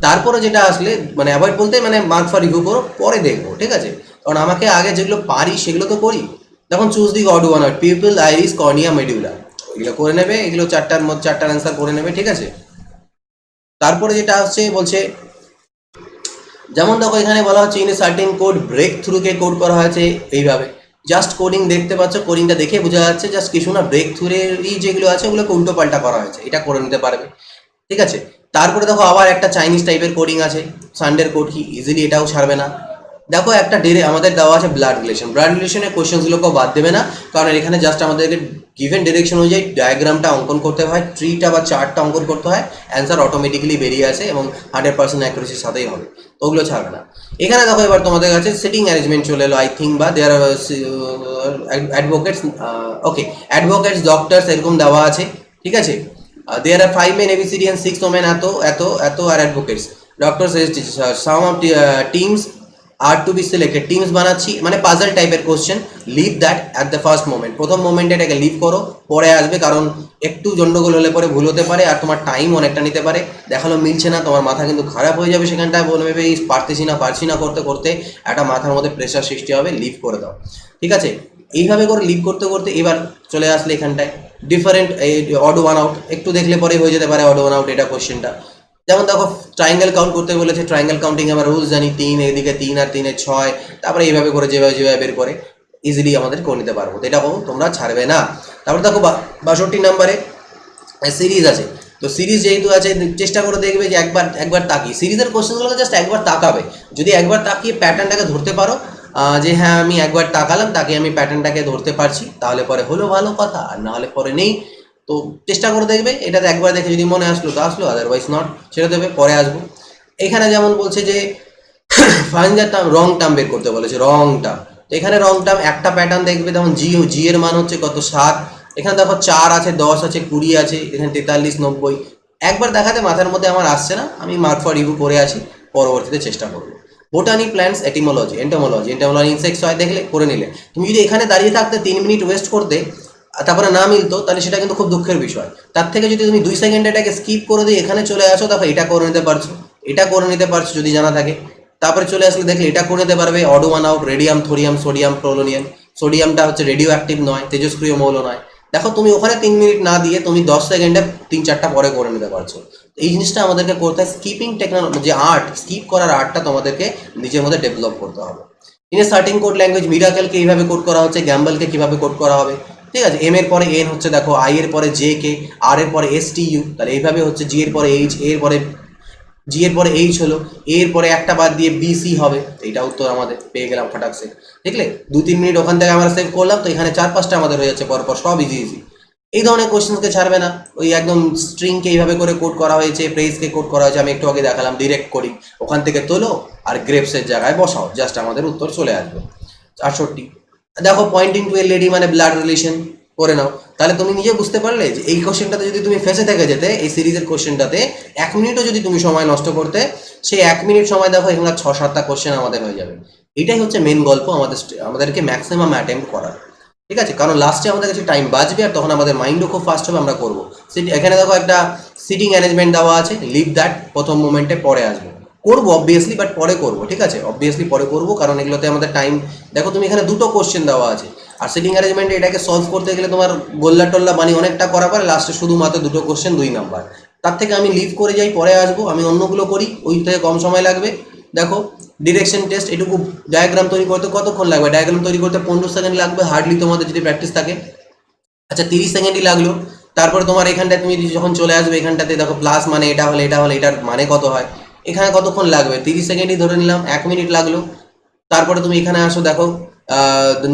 তারপরে যেটা আসলে, মানে অ্যাভয়েড বলতে মানে মার্ক ফর রিভিউ করো, পরে দেখবো, ঠিক আছে, কারণ আমাকে আগে যেগুলো পারি সেগুলো তো করি। তখন choose the odd one, people, iris, cornea, medulla, এগুলো করে নেবে, এগুলো 4টার মধ্যে 4টার অ্যান্সার করে নেবে, ঠিক আছে। তারপরে যেটা আসছে বলছে, যেমন দেখো এখানে বলা হচ্ছে in a certain code break থ্রুকে কোড করা হয়েছে এইভাবে, জাস্ট কোডিং দেখতে পাচ্ছ, কোডিংটা দেখে বোঝা যাচ্ছে জাস্ট কিছু না, ব্রেক থ্রুরেরই যেগুলো আছে ওগুলোকে উল্টো পাল্টা করা হয়েছে, এটা করে নিতে পারবে, ঠিক আছে। তারপরে দেখো আবার একটা চাইনিজ টাইপের কোডিং আছে, সানডের কোড কি ইজিলি এটাও ছাড়বে না। দেখো একটা আমাদের দেওয়া আছে ব্লাড রিলেশন, ব্লাড রিলেশনের কোশ্চেন্সগুলোকেও বাদ দেবে না, কারণ এখানে জাস্ট আমাদেরকে গিভেন ডিরেকশন অনুযায়ী ডায়াগ্রামটা অঙ্কন করতে হয়, ট্রিটা বা চার্টটা অঙ্কন করতে হয়, অ্যান্সার অটোমেটিক্যালি বেরিয়ে আসে এবং 100% অ্যাকুরেসির সাথেই হবে, তো ওগুলো ছাড়বে না। এখানে দেখো এবার তোমাদের কাছে সিটিং অ্যারেঞ্জমেন্ট চলে এলো আই থিঙ্ক, বা there advocates, okay advocates, doctors এরকম দেওয়া আছে, ঠিক আছে। There are 5 men ABCD and 6 women এত এত এত are advocates, doctors, some of teams, are to be selected teams বানাচ্ছি, মানে পাজল টাইপের question, leave that at the first moment, প্রথম মোমেন্টে এটাকে লিভ করো, পরে আসবে, কারণ একটু গন্ডগোল হলে পরে ভুল হতে পারে আর তোমার টাইম অনেকটা নিতে পারে, দেখালো মিলছে না, তোমার মাথা কিন্তু খারাপ হয়ে যাবে, সেখানটায় বলবে এই পারছি না করতে করতে একটা মাথার মধ্যে প্রেশার সৃষ্টি হবে, লিভ করে দাও। ঠিক আছে, এইভাবে করে লিভ করতে করতে এবার চলে আসলে এখানটায় ডিফারেন্ট অড ওয়ান আউট, একটু দেখলে পরে হয়ে যেতে পারে অড ওয়ান আউট এটা কোশ্চেনটা। যেমন দেখো ট্রায়াঙ্গেল কাউন্ট করতে বলেছে, ট্রায়াঙ্গেল কাউন্টিং আমরা রুলস জানি, 3 এদিকে 3 আর 3 6, তারপরে এইভাবে করে যেভাবে বের করে ইজিলি আমাদের করে নিতে পারবো, তো এটা তোমরা ছাড়বে না। তারপরে দেখো 62 নম্বরে সিরিজ আছে, তো সিরিজ যেহেতু আছে চেষ্টা করে দেখবে যে একবার তাকিয়ে সিরিজের কোশ্চেনগুলোকে জাস্ট একবার তাকাবে, যদি একবার তাকিয়ে প্যাটার্নটাকে ধরতে পারো, যে হ্যাঁ আমি একবার তাকালাম তাকে আমি প্যাটার্নটাকে ধরতে পারছি, তাহলে পরে হলো ভালো কথা, আর না হলে পরে নেই। তো চেষ্টা করে দেখবে, এটাতে একবার দেখে যদি মনে আসলো তো আসলো, আদারওয়াইজ নট, ছেড়ে দেবে, পরে আসবো। এখানে যেমন বলছে যে find the term, wrong term বের করতে বলেছে, রং টার্ম। তো এখানে রং টার্ম একটা প্যাটার্ন দেখবে, তখন জি এর মান হচ্ছে কত 7, এখানে দেখো 4 আছে, 10 আছে, 20 আছে, এখানে 43, 90, একবার দেখাতে মাথার মধ্যে আমার আসছে না, আমি মার্ক ফর রিভিউ করে আছি, পরবর্তীতে চেষ্টা করবো। বোটানি, প্ল্যান্টস, এন্টোমোলজি ইনসেক্টস হয় দেখলে করে নিলে। তুমি যদি এখানে দাঁড়িয়ে থাকতে 3 মিনিট ওয়েস্ট করতে তারপরে না মিলতো, তাহলে সেটা কিন্তু খুব দুঃখের বিষয়। তার থেকে যদি তুমি 2 সেকেন্ড এটাকে স্কিপ করে দিয়ে এখানে চলে আসো, তারপর এটা করে নিতে পারছো, এটা করে নিতে পারছো যদি জানা থাকে, তারপরে চলে আসলে দেখলে এটা করে নিতে পারবে। Odd one out, radium, thorium, sodium, polonium. সোডিয়ামটা হচ্ছে রেডিও অ্যাক্টিভ নয়, তেজস্ক্রিয় মৌল নয়। দেখো তুমি ওখানে 3 মিনিট না দিয়ে তুমি 10 সেকেন্ডে 3-4টা পরে করে নিতে পারছো। এই জিনিসটা আমাদেরকে করতে হয়, স্কিপিং টেকনোলজি, যে আর্ট, স্কিপ করার আর্টটা তোমাদেরকে নিজের মধ্যে ডেভেলপ করতে হবে। In a certain code language, মিরাকেলকে এইভাবে কোড করা হচ্ছে, গ্যাম্বলকে কিভাবে কোড করা হবে, ঠিক আছে। এম এর পরে এন হচ্ছে দেখো, আই এর পরে জে কে, আর এর পরে এস টি ইউ, তাহলে এইভাবে হচ্ছে, জি এর পরে এইচ, এর পরে জি এর পরে এইচ হলো, এর পরে একটা বাদ দিয়ে বি সি হবে, এইটা উত্তর আমাদের পেয়ে গেলাম ফটাকসে। দেখলে 2-3 মিনিট ওখান থেকে আমরা সেভ করলাম, তো এখানে 4-5টা আমাদের হয়ে যাচ্ছে পরপর, সব ইজি ইজি। এই ধরনের কোশ্চেনকে ছাড়বে না, ওই একদম স্ট্রিংকে এইভাবে করে কোড করা হয়েছে, প্রেসকে কোড করা হয়েছে, আমি একটু আগে দেখালাম ডিরেক্ট কোডিং, ওখান থেকে তোলো আর গ্রেপসের জায়গায় বসাও, জাস্ট আমাদের উত্তর চলে আসবে। 68 দেখো পয়েন্টিং টু এ লেডি মানে ব্লাড রিলেশন করে নাও, তাহলে তুমি নিজে বুঝতে পারলে যে এই কোশ্চেনটাতে যদি তুমি ফেসে থেকে যেতে, এই সিরিজের কোশ্চেনটাতে 1 মিনিটও যদি তুমি সময় নষ্ট করতে, সেই 1 মিনিট সময় দেখো এখানে 6-7টা কোশ্চেন আমাদের হয়ে যাবে। এটাই হচ্ছে মেন গল্প আমাদেরকে ম্যাক্সিমাম অ্যাটেম্প্ট করার, ঠিক আছে, কারণ লাস্টে আমাদের কাছে টাইম বাঁচবে আর তখন আমাদের মাইন্ডও খুব ফাস্ট হবে, আমরা করবো। এখানে দেখো একটা সিটিং অ্যারেঞ্জমেন্ট দেওয়া আছে, লিভ দ্যাট প্রথম মোমেন্টে, পরে আসবো, করবো অবভিয়াসলি, বাট পরে করবো, ঠিক আছে, অবভিয়াসলি পরে করবো, কারণ এগুলোতে আমাদের টাইম, দেখো তুমি এখানে 2টো কোশ্চেন দেওয়া আছে, আর সিটিং অ্যারেঞ্জমেন্টে এটাকে সলভ করতে গেলে তোমার গোল্লা টোল্লা বানিয়ে অনেকটা করা পরে লাস্টে শুধুমাত্র 2টো কোশ্চেন 2 নাম্বার, তার থেকে আমি লিভ করে যাই, পরে আসবো, আমি অন্যগুলো করি, ওই থেকে কম সময় লাগবে। দেখো ডিরেকশন টেস্ট, এটুকু ডায়াগ্রাম তৈরি করতে কতক্ষণ লাগবে, ডায়াগ্রাম তৈরি করতে 15 সেকেন্ড লাগবে হার্ডলি তোমাদের যদি প্র্যাকটিস থাকে, আচ্ছা 30 সেকেন্ডই লাগলো। তারপরে তোমার এখানটায় তুমি যখন চলে আসবে, এখানটাতে দেখো প্লাস মানে এটা হলে এটার মানে কত হয়, এখানে কতক্ষণ লাগবে, 30 সেকেন্ডই ধরে নিলাম, 1 মিনিট লাগলো। তারপরে তুমি এখানে আসো, দেখো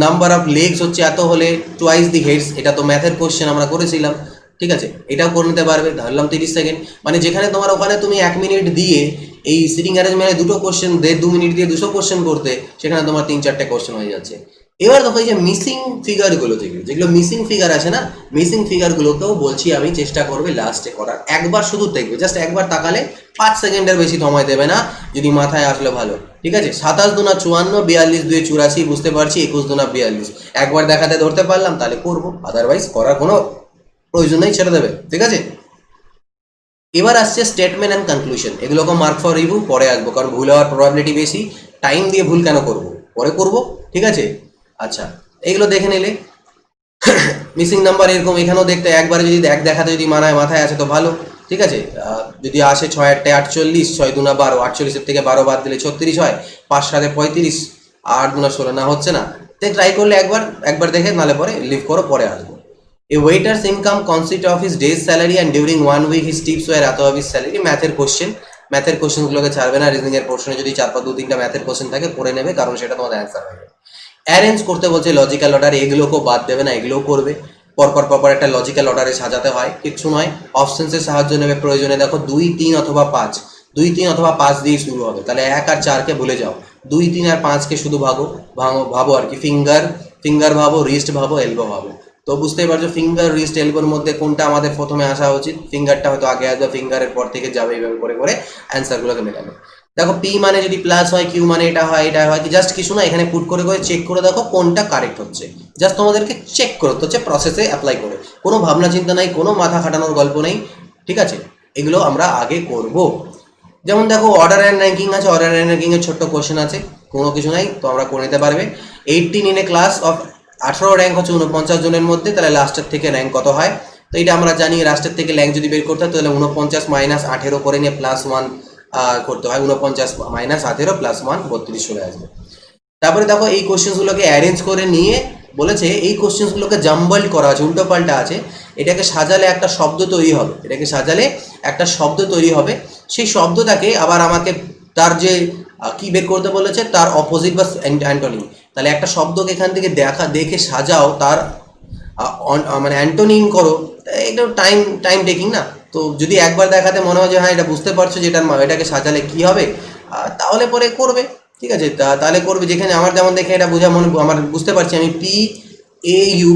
নাম্বার অফ লেগস হচ্ছে এত হলে টুয়াইস দি হেডস, এটা তো ম্যাথের কোশ্চেন আমরা করেছিলাম, ঠিক আছে, এটাও করে নিতে পারবে, ধরলাম 30 সেকেন্ড, মানে যেখানে তোমার ওখানে তুমি 1 মিনিট দিয়ে এই সিটিং অ্যারেঞ্জমেন্টে 2টো কোশ্চেন, 1.5-2 মিনিট দিয়ে 200 কোশ্চেন করতে, সেখানে তোমার 3-4টে কোশ্চেন হয়ে যাচ্ছে। এবার দেখো এই যে মিসিং ফিগারগুলো, যেগুলো মিসিং ফিগার আছে না, মিসিং ফিগারগুলোকেও বলছি আমি চেষ্টা করবে লাস্টে করার, একবার শুধু দেখবে, জাস্ট একবার তাকালে 5 সেকেন্ডের বেশি সময় দেবে না, যদি মাথায় আসলে ভালো, ঠিক আছে। 27-2 54, 42-2 84, বুঝতে পারছি, 21-2 42, একবার দেখাতে ধরতে পারলাম তাহলে করবো, আদারওয়াইজ করার কোনো প্রয়োজন নেই, ছেড়ে দেবে, ঠিক আছে। এবার আসছে স্টেটমেন্ট অ্যান্ড কনক্লুশন, এগুলোকে মার্ক ফর রিভিউ পরে আসবো, কারণ ভুল হওয়ার প্রবাবিলিটি বেশি, টাইম দিয়ে ভুল কেন করবো, পরে করবো, ঠিক আছে। আচ্ছা এগুলো দেখে নিলে, মিসিং নাম্বার এরকম এখানেও দেখতে, একবারে যদি দেখাতে যদি মাথায় আছে তো ভালো, ঠিক আছে। যদি আসে 6-8 48, 6-2 12, 48-এর থেকে 12 বাদ দিলে 36 হয়, 5-7 35, 8-2 16, না হচ্ছে না, তো ট্রাই করলে একবার দেখে, নালে পরে লিভ করো, পরে আসবো। A waiter's income consists of his day's salary and during 1 week his tips were এত of his salary, ম্যাথের কোশ্চেনগুলোকে ছাড়বে না, রিজনিং এর পোর্শনে যদি 4-5-2-3টা ম্যাথের কোশ্চেন থাকে করে নেবে, কারণ সেটা তোমাদের অ্যান্সার হবে। অ্যারেঞ্জ করতে বলছে লজিক্যাল অর্ডার, এগুলোকেও বাদ দেবে না, এগুলোও করবে, পরপর একটা লজিক্যাল অর্ডারে সাজাতে হয়, কিচ্ছু নয়, অপশনসের সাহায্য নেবে প্রয়োজনে, দেখো 2-3 অথবা 5, 2-3 অথবা 5 দিয়ে শুরু হবে, তাহলে 1 আর 4কে ভুলে যাও, 2-3 আর 5কে শুধু ভাবো আর কি, ফিঙ্গার ভাবো, রিস্ট ভাবো, এলবো ভাবো। তো বুঝতেই পারছো ফিঙ্গার, রিস্ট, এলবোর মধ্যে কোনটা আমাদের প্রথমে আসা উচিত, ফিঙ্গারটা হয়তো আগে আসবে, ফিঙ্গারের পর থেকে যাবে, এইভাবে করে করে অ্যান্সারগুলোকে মেলাবে। দেখো পি মানে যদি প্লাস হয়, কিউ মানে এটা হয়, এটা হয়, জাস্ট কিছু না, এখানে পুট করে চেক করে দেখো কোনটা কারেক্ট হচ্ছে। জাস্ট তোমাদেরকে চেক করতে হচ্ছে, প্রসেসে অ্যাপ্লাই করে, কোনো ভাবনা চিন্তা নাই, কোনো মাথা খাটানোর গল্প নেই, ঠিক আছে? এগুলো আমরা আগে করব। যেমন দেখো অর্ডার অ্যান্ড র্যাঙ্কিং আছে, অর্ডার অ্যান্ড র্যাঙ্কিংয়ের ছোট্ট কোশ্চেন আছে, কোনো কিছু নাই, তো আমরা করে নিতে পারবে। 18 in a class of, 18 rank হচ্ছে 49 জনের মধ্যে, তাহলে লাস্টের থেকে র্যাঙ্ক কত হয়? তো এটা আমরা জানি, লাস্টের থেকে র্যাঙ্ক যদি বের করতে হয় তাহলে 49 মাইনাস 18 করে নিয়ে +1 করতে হয়, 49 মাইনাস 18 +1 32 চলে আসবে। তারপরে দেখো এই কোশ্চেন্সগুলোকে অ্যারেঞ্জ করে নিয়ে বলেছে এই কোশ্চেন্সগুলোকে জাম্বল করা আছে, উল্টো পাল্টা আছে, এটাকে সাজালে একটা শব্দ তৈরি হবে, এটাকে সাজালে একটা শব্দ তৈরি হবে, সেই শব্দটাকে আবার আমাকে তার যে কি বের করতে বলেছে তার অপোজিট বা অ্যান্টোনিম। তাহলে একটা শব্দকে এখান থেকে দেখে সাজাও, তার মানে অ্যান্টোনিম করো, একটু টাইম টাইম টেকিং না? তো যদি একবার দেখাতে মনে হয় যে হ্যাঁ এটা বুঝতে পারছো যে এটাকে সাজালে কি হবে, তাহলে পরে করবে, ঠিক আছে? তাহলে করবে, যেখানে আমার যেমন দেখে এটা বোঝা মনে আমার বুঝতে পারছি আমি PAU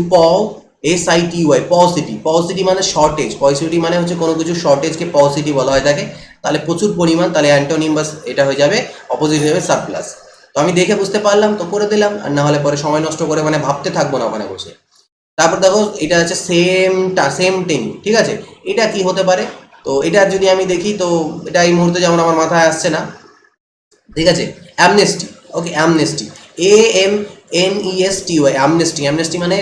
পসিটি, পসিটি মানে শর্টেজ, পসিটি মানে হচ্ছে কোনো কিছু শর্টেজকে পসিটি বলা হয় থাকে, তাহলে প্রচুর পরিমাণ, তাহলে অ্যান্টোনিম বাস এটা হয়ে যাবে, অপোজিট হয়ে যাবে সারপ্লাস। তো আমি দেখে বুঝতে পারলাম তো করে দিলাম, আর না হলে পরে সময় নষ্ট করে মানে ভাবতে থাকবো না ওখানে বসে। তারপর দেখো এটা হচ্ছে সেম টেন, ঠিক আছে? এটা কি হতে পারে? তো এটা যদি আমি দেখি তো এটা এই মুহূর্তে যেমন আমার মাথায় আসছে না, ঠিক আছে? অ্যামনেস্টি, ওকে, অ্যামনেস্টি, AMNESTY, অ্যামনেস্টি, অ্যামনেস্টি মানে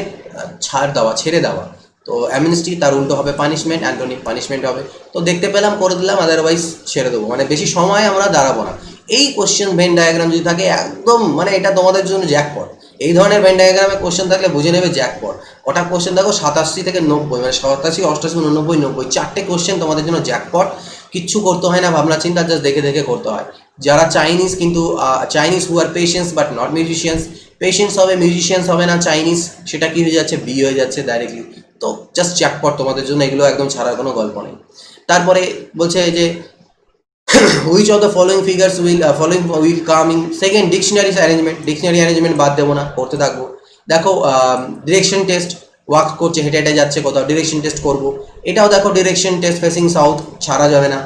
ছাড় দেওয়া, ছেড়ে দেওয়া। তো অ্যামনেস্টি তার উল্টো হবে পানিশমেন্ট, অ্যান্টোনিম পানিশমেন্ট হবে। তো দেখতে পেলাম করে দিলাম, আদারওয়াইজ ছেড়ে দেবো, মানে বেশি সময় আমরা দাঁড়াবো না। এই কোশ্চেন ভেন ডায়াগ্রাম যদি থাকে একদম মানে এটা তোমাদের জন্য জ্যাকপট। এই ধরনের ভেন ডায়াগ্রামে কোশ্চেন থাকলে বুঝে নেবে জ্যাকপট। কটা কোশ্চেন দেখো 87 থেকে 90, মানে 87, 88, 89, 90, চারটে কোশ্চেন তোমাদের জন্য জ্যাকপট। কিচ্ছু করতে হয় না ভাবনা চিন্তা, জাস্ট দেখে দেখে করতে হয়। যারা চাইনিজ, কিন্তু Chinese who are patience but not musicians, patience হবে মিউজিশিয়ানস হবে না, চাইনিজ, সেটা কি হয়ে যাচ্ছে, বি হয়ে যাচ্ছে ডাইরেক্টলি। তো জাস্ট জ্যাকপট তোমাদের জন্য, এগুলো একদম ছাড়ার কোনো গল্প নেই। তারপরে বলছে যে which of the following will come in second dictionary arrangement, dictionary arrangement বাদ দেবো না, করতে থাকবো। দেখো ডিরেকশন টেস্ট, ওয়াক করছে, হেঁটে হেঁটে যাচ্ছে কোথাও, ডিরেকশন টেস্ট করবো, এটাও দেখো ডিরেকশন টেস্ট ফেসিং সাউথ, ছাড়া যাবে না।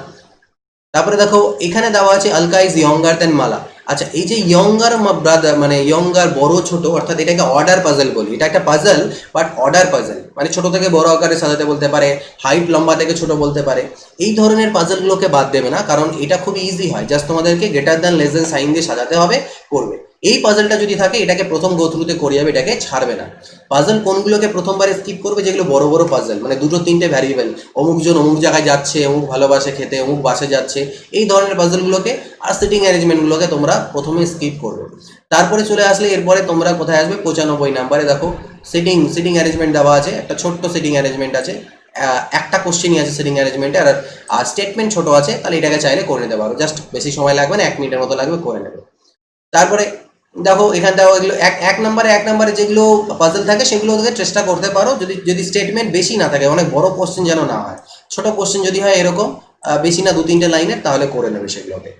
তারপরে দেখো এখানে দেওয়া আছে আলকা ইজ ইয়ঙ্গার দেন মালা। আচ্ছা, এই যে ইয়ঙ্গার ব্রাদার মানে ইয়ঙ্গার বড় ছোট, অর্থাৎ এটাকে অর্ডার পাজল বলি, এটা একটা পাজল বাট অর্ডার পাজল, মানে ছোট থেকে বড় আকারে সাজাতে বলতে পারে, হাইট লম্বা থেকে ছোট বলতে পারে। এই ধরনের পাজলগুলোকে বাদ দেবে না, কারণ এটা খুব ইজি হয়, জাস্ট তোমাদেরকে greater than less than sign দিয়ে সাজাতে হবে, করবে। এই পাজলটা যদি থাকে এটাকে প্রথম গো থ্রুতে করে যাবে, এটাকে ছাড়বে না। পাজল কোনগুলোকে প্রথমবারে স্কিপ করবে? যেগুলো বড় বড় পাজল, মানে দুটো তিনটে ভ্যারিয়েবল, অমুকজন অমুক জায়গায় যাচ্ছে, অমুক ভালোবাসে খেতে, অমুক বাসে যাচ্ছে, এই ধরনের পাজলগুলোকে আর সিটিং অ্যারেঞ্জমেন্টগুলোকে তোমরা প্রথমে স্কিপ করবে। তারপরে চলে আসলে এরপরে তোমরা কোথায় আসবে? 95 নাম্বারে দেখো সিটিং অ্যারেঞ্জমেন্ট দেওয়া আছে, একটা ছোট্ট সিটিং অ্যারেঞ্জমেন্ট আছে, একটা কোশ্চেনই আছে সিটিং অ্যারেঞ্জমেন্টে, আর স্টেটমেন্ট ছোট আছে, তাহলে এটাকে চাইলে করে নিতে পারো, জাস্ট বেশি সময় লাগবে না, 1 মিনিটের মতো লাগবে, করে নেবে। তারপরে দেখো এখানটাও এগুলো এক নম্বরে যেগুলো পাজল থাকে সেগুলো ওদেরকে চেষ্টা করতে পারো, যদি যদি স্টেটমেন্ট বেশি না থাকে, অনেক বড় কোশ্চেন যেন না হয়, ছোট কোশ্চেন যদি হয় এরকম বেশি না 2-3টে লাইনের, তাহলে করে নেবে সেগুলোকে।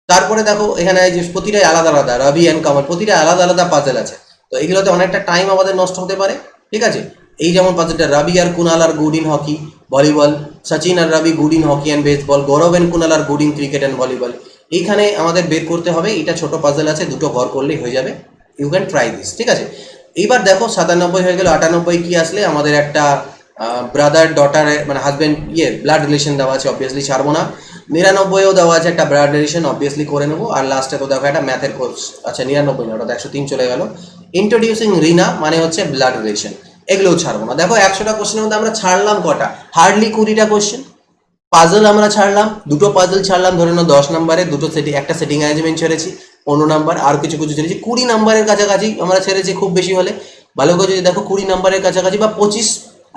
তারপরে দেখো এখানে যে প্রতিটাই আলাদা আলাদা, রবি অ্যান্ড কামাল, প্রতিটা আলাদা আলাদা পাজেল আছে, তো এগুলোতে অনেকটা টাইম আমাদের নষ্ট হতে পারে, ঠিক আছে? এই যেমন পাজেলটা, রবি আর কুনাল আর good in hockey volleyball, Sachin R Rabi good in hockey and baseball, Gaurav and Kunal R good in cricket and volleyball. এইখানে আমাদের বের করতে হবে, এটা ছোট পাজেল আছে, দুটো ঘর করলেই হয়ে যাবে, ইউ ক্যান ট্রাই দিস, ঠিক আছে? এইবার দেখো 97 হয়ে গেল, 98 কি আসলে আমাদের একটা ব্রাদার ডটারের মানে হাজব্যান্ড ব্লাড রিলেশন দেওয়া আছে, অবভিয়াসলি ছাড়বো না। 99ও দেওয়া আছে একটা ব্লাড রিলেশন, অবভিয়াসলি করে নেবো। আর লাস্টে তো দেখো একটা ম্যাথের কোর্স, আচ্ছা 99 না, ওটা 103 চলে গেল। ইন্ট্রোডিউসিং রিনা মানে হচ্ছে ব্লাড রিলেশন, এগুলোও ছাড়বো না। দেখো 100টা কোশ্চেনের মধ্যে আমরা ছাড়লাম কটা? Hardly 20টা question. পাজল আমরা ছাড়লাম, দুটো পাজল ছাড়লাম, ধরে নাও 10 নম্বরে, একটা সেটিং অ্যারেঞ্জমেন্ট ছেড়েছি 15 নাম্বার, আর কিছু কিছু ছেড়েছি 20 নাম্বারের কাছাকাছি আমরা ছেড়েছি, খুব বেশি হলে। ভালো করে যদি দেখো 20 নাম্বারের কাছাকাছি বা 25,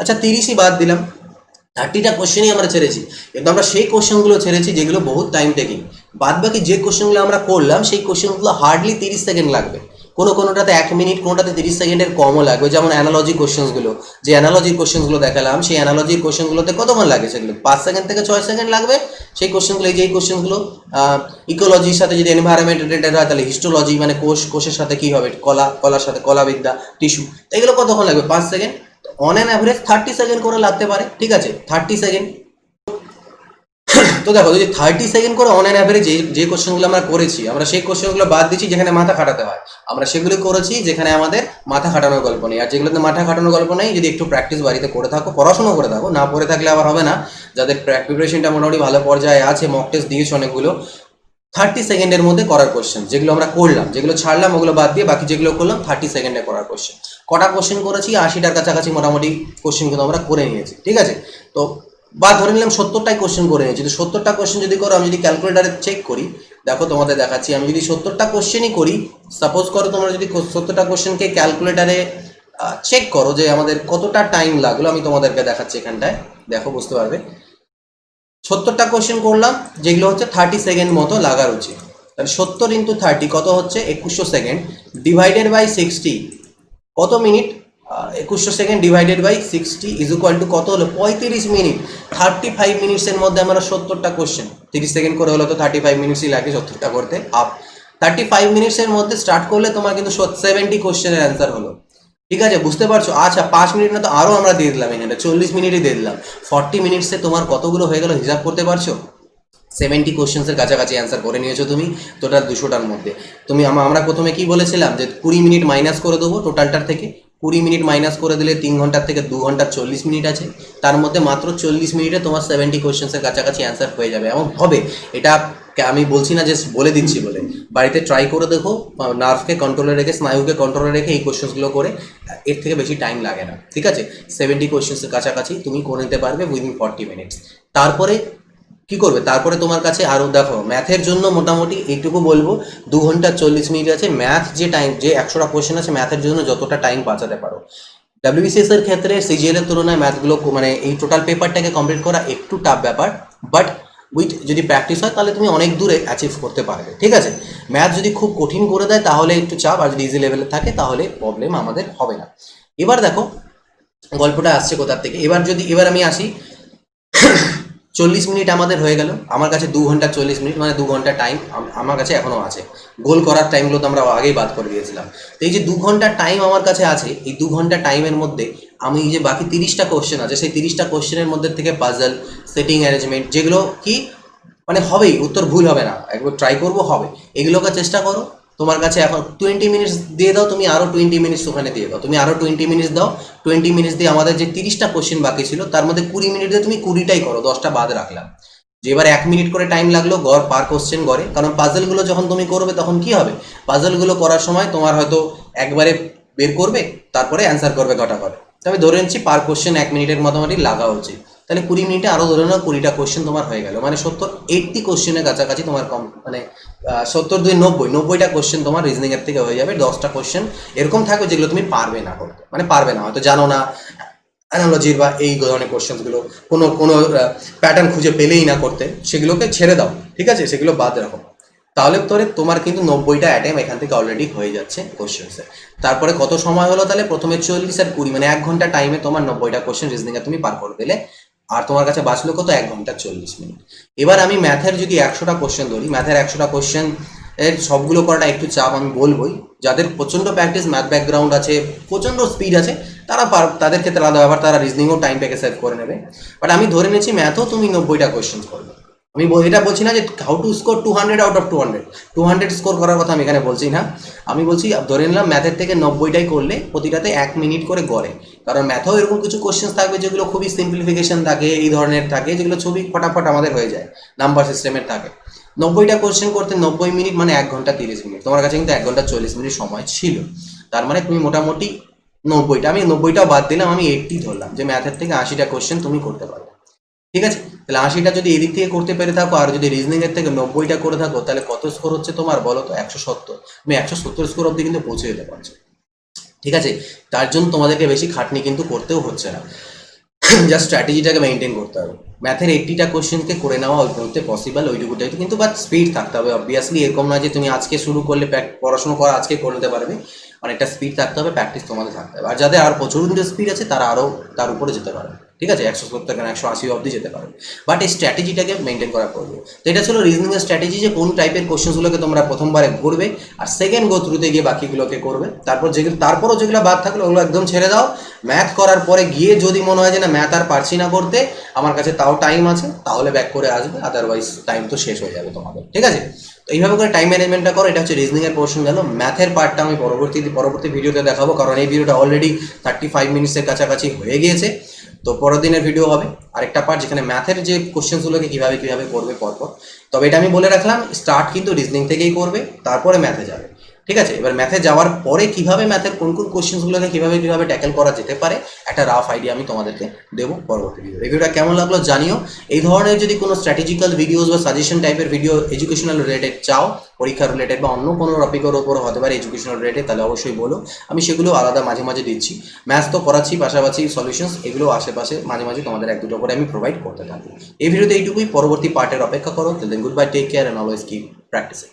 আচ্ছা 30ই বাদ দিলাম, 30টা কোশ্চেনই আমরা ছেড়েছি। কিন্তু আমরা সেই কোশ্চেনগুলো ছেড়েছি যেগুলো বহুত টাইম টেকিং। বাদ বাকি যে কোশ্চেনগুলো আমরা করলাম সেই কোশ্চেনগুলো হার্ডলি 30 সেকেন্ড লাগবে, কোনোটাতে 1 মিনিট, কোনোটাতে 30 সেকেন্ডের কমও লাগবে। যেমন অ্যানালজি কোশ্চেনসগুলো, যে অ্যানালজির কোশ্চেনগুলো দেখালাম, সেই অ্যানালজির কোশ্চেনগুলোতে কতক্ষণ লাগে? সেগুলো 5 সেকেন্ড থেকে 6 সেকেন্ড লাগবে। সেই কোশ্চেনগুলো, এই যে কোশ্চেনগুলো ইকোলজির সাথে যদি এনভায়রনমেন্ট রিলেটেড হয়, তাহলে হিস্টোলজি মানে কোষের সাথে কী হবে, কলার সাথে কলাবিদ্যা, টিস্যু, এগুলো কতক্ষণ লাগবে? 5 second. On an average 30 second করে লাগতে পারে, ঠিক আছে? 30 সেকেন্ড। তো দেখো যদি 30 সেকেন্ড করে অন অ্যান অ্যাভারেজ যে কোশ্চেনগুলো আমরা করেছি, আমরা সেই কোশ্চেনগুলো বাদ দিচ্ছি যেখানে মাথা খাটাতে হয়, আমরা সেগুলো করেছি যেখানে আমাদের মাথা খাটানোর গল্প নেই। আর যেগুলোতে মাথা খাটানোর গল্প নেই, যদি একটু প্র্যাকটিস বাড়িতে করে থাকো, পড়াশোনা করে থাকো, না পড়ে থাকলে আবার হবে না। যাদের প্রিপারেশনটা মোটামুটি ভালো পর্যায়ে আছে, মক টেস্ট দিয়েছে অনেকগুলো, 30 সেকেন্ডের মধ্যে করার কোশ্চেন যেগুলো আমরা করলাম, যেগুলো ছাড়লাম ওগুলো বাদ দিয়ে বাকি যেগুলো করলাম 30 সেকেন্ডে করার কোশ্চেন। কটা কোশ্চেন করেছি? 80টার কাছাকাছি মোটামুটি কোশ্চেন কিন্তু আমরা করে নিয়েছি, ঠিক আছে। তো বা ধরে নিলাম 70টাই কোশ্চেন করে নিয়েছি। তো 70টা কোশ্চেন যদি করো, আমি যদি ক্যালকুলেটারে চেক করি, দেখো তোমাদের দেখাচ্ছি, আমি যদি 70টা কোশ্চেনই করি, সাপোজ করো তোমরা যদি 70টা কোশ্চেনকে ক্যালকুলেটারে চেক করো যে আমাদের কতটা টাইম লাগলো, আমি তোমাদেরকে দেখাচ্ছি এখানটায়, দেখো বুঝতে পারবে। 70টা কোশ্চেন করলাম, যেগুলো হচ্ছে 30 সেকেন্ড মতো লাগার উচিত। তাহলে 70 ইন্টু 30 কত হচ্ছে? 2100 সেকেন্ড ডিভাইডেড বাই 60 কত minute? 2100 second divided by 60 is equal to কত হলো? 35 মিনিট। 35 মিনিটসের মধ্যে আমরা 70টা কোশ্চেন, 30 সেকেন্ড করে হলো তো 35 মিনিটসই লাগে 70টা করতে। 35 মিনিটসের মধ্যে স্টার্ট করলে তোমার কিন্তু 70 কোশ্চেনের অ্যান্সার হলো, ঠিক আছে, বুঝতে পারছো? আচ্ছা 5 মিনিট না তো আরও আমরা দিয়ে দিলাম, এখানে 40 মিনিটই দিয়ে দিলাম। 40 মিনিটসে তোমার কতগুলো হয়ে গেল হিসাব করতে পারছো? 70 কোশ্চেন্সের কাছাকাছি অ্যান্সার করে নিয়েছো তুমি টোটাল 200টার মধ্যে। তুমি আমরা প্রথমে কি বলেছিলাম যে 20 মিনিট মাইনাস করে দেবো টোটালটার থেকে। 20 মিনিট মাইনাস করে দিলে 3 ঘন্টার থেকে 2 ঘন্টা 40 মিনিট আছে, তার মধ্যে মাত্র 40 মিনিটে তোমার 70 কোশ্চেন্সের কাছাকাছি অ্যান্সার হয়ে যাবে। এমন হবে, এটা আমি বলছি না, জাস্ট বলে দিচ্ছি বলে। বাড়িতে ট্রাই করে দেখো, নার্ভকে কন্ট্রোলে রেখে, স্নায়ুকে কন্ট্রোলে রেখে এই কোশ্চেন্সগুলো করে, এর থেকে বেশি টাইম লাগে না, ঠিক আছে। 70 কোশ্চেন্সের কাছাকাছি তুমি করে নিতে পারবে উইদিন 40 মিনিটস। তারপরে কি করবে? তারপরে তোমার কাছে আরও দেখো, ম্যাথের জন্য মোটামুটি এইটুকু বলবো, 2 ঘন্টা 40 মিনিট আছে। ম্যাথ যে টাইম, যে 100টা কোশ্চেন আছে, ম্যাথের জন্য যতটা টাইম বাঁচাতে পারো। ডাব্লিউবিসিএস এর ক্ষেত্রে সিজিএল এর তুলনায় ম্যাথগুলো মানে এই টোটাল পেপারটাকে কমপ্লিট করা একটু টাফ ব্যাপার, বাট উইথ যদি প্র্যাকটিস হয় তাহলে তুমি অনেক দূরে অ্যাচিভ করতে পারবে, ঠিক আছে। ম্যাথ যদি খুব কঠিন করে দেয় তাহলে একটু চাপ, আর যদি ইজি লেভেলে থাকে তাহলে প্রবলেম আমাদের হবে না। এবার দেখো গল্পটা আসছে কোথার থেকে। এবার আমি আসি, 40 মিনিট আমাদের হয়ে গেল, আমার কাছে 2 ঘন্টা 40 মিনিট, মানে 2 ঘন্টা টাইম আমার কাছে এখনও আছে। গোল করার টাইমগুলো তো আমরা আগেই বাদ করে দিয়েছিলাম। তো এই যে 2 ঘন্টা টাইম আমার কাছে আছে, এই 2 ঘন্টা টাইমের মধ্যে আমি যে বাকি 30টা কোশ্চেন আছে, সেই 30টা কোশ্চেনের মধ্যে থেকে পাজল, সেটিং, অ্যারেঞ্জমেন্ট, যেগুলো কি মানে হবেই, উত্তর ভুল হবে না, একবার ট্রাই করবো হবে, এগুলোকে চেষ্টা করো। তোমার কাছে এখন 20 মিনিটস দিয়ে দাও, তুমি আরও 20 মিনিটস ওখানে দিয়ে দাও, তুমি আরও 20 মিনিটস দাও। 20 মিনিটস দিয়ে আমাদের যে 30টা কোশ্চেন বাকি ছিল তার মধ্যে 20 মিনিট দিয়ে তুমি 20টাই করো, 10টা বাদ রাখলাম। যে এবার 1 মিনিট করে টাইম লাগলো গড় পার কোশ্চেন গড়ে, কারণ পাজলগুলো যখন তুমি করবে তখন কি হবে, পাজলগুলো করার সময় তোমার হয়তো একবারে বের করবে, তারপরে অ্যান্সার করবে ঘটা করে। তো আমি ধরে নিচ্ছি পার কোশ্চেন 1 মিনিটের মোটামুটি লাগা উচিত। তাহলে 20 মিনিটে আরও ধরে নাও 20টা কোশ্চেন তোমার হয়ে গেল, মানে 80 কোশ্চেনের কাছাকাছি তোমার কম, মানে 70 2 90টা কোশ্চেন তোমার রিজনিংয়ের থেকে হয়ে যাবে। 10টা কোশ্চেন এরকম থাকবে যেগুলো তুমি পারবে না করতে, মানে পারবে না, হয়তো জানো না অ্যানালজির বা এই ধরনের কোশ্চেনগুলো, কোনো কোনো প্যাটার্ন খুঁজে পেলেই না করতে, সেগুলোকে ছেড়ে দাও, ঠিক আছে, সেগুলো বাদ রাখো। তাহলে তোরে তোমার কিন্তু 90টা অ্যাটেম্প এখান থেকে অলরেডি হয়ে যাচ্ছে কোশ্চেন্সে। তারপরে কত সময় হলো? তাহলে প্রথমে 40 আর 20, মানে 1 ঘন্টা টাইমে তোমার 90টা কোশ্চেন রিজনিংয়ে তুমি পার করে দিলে, আর তোমার কাছে বাঁচলো কত? 1 ঘন্টা 40 মিনিট। এবার আমি ম্যাথের যদি 100টা কোশ্চেন ধরি, ম্যাথের 100টা কোশ্চেন এর সবগুলো করাটা একটু চাপ, আমি বলবোই। যাদের প্রচণ্ড প্র্যাকটিস, ম্যাথ ব্যাকগ্রাউন্ড আছে, প্রচণ্ড স্পিড আছে, তারা তাদের ক্ষেত্রে আলাদা ব্যাপার, তারা রিজনিংও টাইমটাকে সেভ করে নেবে। বাট আমি ধরে নিচ্ছি ম্যাথও তুমি 90টা কোশ্চেন করবে। আমি এটা বলছি না যে how to score 200 out of 200 score করার কথা আমি এখানে বলছি না। আমি বলছি ধরে নিলাম ম্যাথের থেকে 90টাই করলে প্রতিটাতে 1 মিনিট করে গড়ে, কারণ ম্যাথেও এরকম কিছু কোশ্চেন থাকবে যেগুলো খুবই সিম্পলিফিকেশন থাকে, এই ধরনের থাকে, যেগুলো ছবি ফটাফট আমাদের হয়ে যায়, নাম্বার সিস্টেমের থাকে। 90টা কোশ্চেন করতে 90 মিনিট মানে 1 ঘন্টা 30 মিনিট, তোমার কাছে কিন্তু 1 ঘন্টা 40 মিনিট সময় ছিল। তার মানে তুমি মোটামুটি 90টা, আমি 90টাও বাদ দিলাম, আমি 80 ধরলাম, যে ম্যাথের থেকে 80টা কোশ্চেন তুমি করতে পারবে, ঠিক আছে। তাহলে 80টা যদি এদিক থেকে করতে পেরে থাকো, আর যদি রিজনিং এর থেকে 90টা করে থাকো, তাহলে কত স্কোর হচ্ছে তোমার বলো তো? 170। তুমি 170 স্কোর অব্দি কিন্তু পৌঁছে যেতে পারছো, ঠিক আছে। তার জন্য তোমাদেরকে বেশি খাটনি কিন্তু করতেও হচ্ছে না, জাস্ট স্ট্র্যাটেজিটাকে মেনটেন করতে হবে। ম্যাথের 80টা কোশ্চেনকে করে নেওয়া ওই মুহূর্তে পসিবল, ওইটুকুটাই কিন্তু, বাট স্পিড থাকতে হবে অবভিয়াসলি। এরকম নয় যে তুমি আজকে শুরু করলে পড়াশোনা করা আজকে করে নিতে পারবে, অনেকটা স্পিড থাকতে হবে, প্র্যাকটিস তোমাদের থাকতে হবে। আর যাদের আর প্রচুর স্পিড আছে তারা আরও তার উপরে যেতে পারে, ঠিক আছে, 170 কেন 180 অবধি যেতে পারে, বাট এই স্ট্র্যাটেজিটাকে মেনটেন করা করবে। তো এটা ছিল রিজনিংয়ের স্ট্র্যাটেজি, যে কোন টাইপের কোশ্চেন্সগুলোকে তোমরা প্রথমবারে করবে আর সেকেন্ড গো থ্রুতে গিয়ে বাকিগুলোকে করবে। তারপরও যেগুলো বাদ থাকলো ওগুলো একদম ছেড়ে দাও। ম্যাথ করার পরে গিয়ে যদি মনে হয় যে না ম্যাথ আর পারছি না করতে, আমার কাছে তাও টাইম আছে, তাহলে ব্যাক করে আসবে, আদারওয়াইজ টাইম তো শেষ হয়ে যাবে তোমাদের, ঠিক আছে। তো এইভাবে করে টাইম ম্যানেজমেন্টটা করো। এটা হচ্ছে রিজনিংয়ের পোর্শন গেল। ম্যাথের পার্টটা আমি পরবর্তী ভিডিওতে দেখাবো, কারণ এই ভিডিওটা অলরেডি 35 মিনিটসের কাছাকাছি হয়ে গিয়েছে। তো পরের দিনের ভিডিও হবে আরেকটা পার্ট, যেখানে ম্যাথের যে কোশ্চেন্সগুলোকে কীভাবে করবে পরপর। তবে এটা আমি বলে রাখলাম, স্টার্ট কিন্তু রিজনিং থেকেই করবে, তারপরে ম্যাথে যাবে, ঠিক আছে। এবার ম্যাথে যাওয়ার পরে কীভাবে ম্যাথের কোন কোশ্চেন্সগুলোকে কীভাবে ট্যাকেল করা যেতে পারে একটা রাফ আইডিয়া আমি তোমাদেরকে দেবো পরবর্তী ভিডিও। এই ভিডিওটা কেমন লাগলো জানিও। এই ধরনের যদি কোনো স্ট্র্যাটেজিক্যাল ভিডিওস বা সাজেশন টাইপের ভিডিও এডুকেশনাল রিলেটেড চাও, পরীক্ষা রিলেটেড বা অন্য কোনো টপিকের ওপর হতে পারে এডুকেশনাল রিলেটেড, তাহলে অবশ্যই বলো, আমি সেগুলো আলাদা মাঝে মাঝে দিচ্ছি। ম্যাথস তো করাচ্ছি, পাশাপাশি সলিউশনস এগুলো আশেপাশে মাঝে মাঝে তোমাদের এক দুটো করে আমি প্রোভাইড করতে থাকি। এই ভিডিওতে এইটুকুই, পরবর্তী পার্টের অপেক্ষা করো। Then goodbye, take care and always keep practising.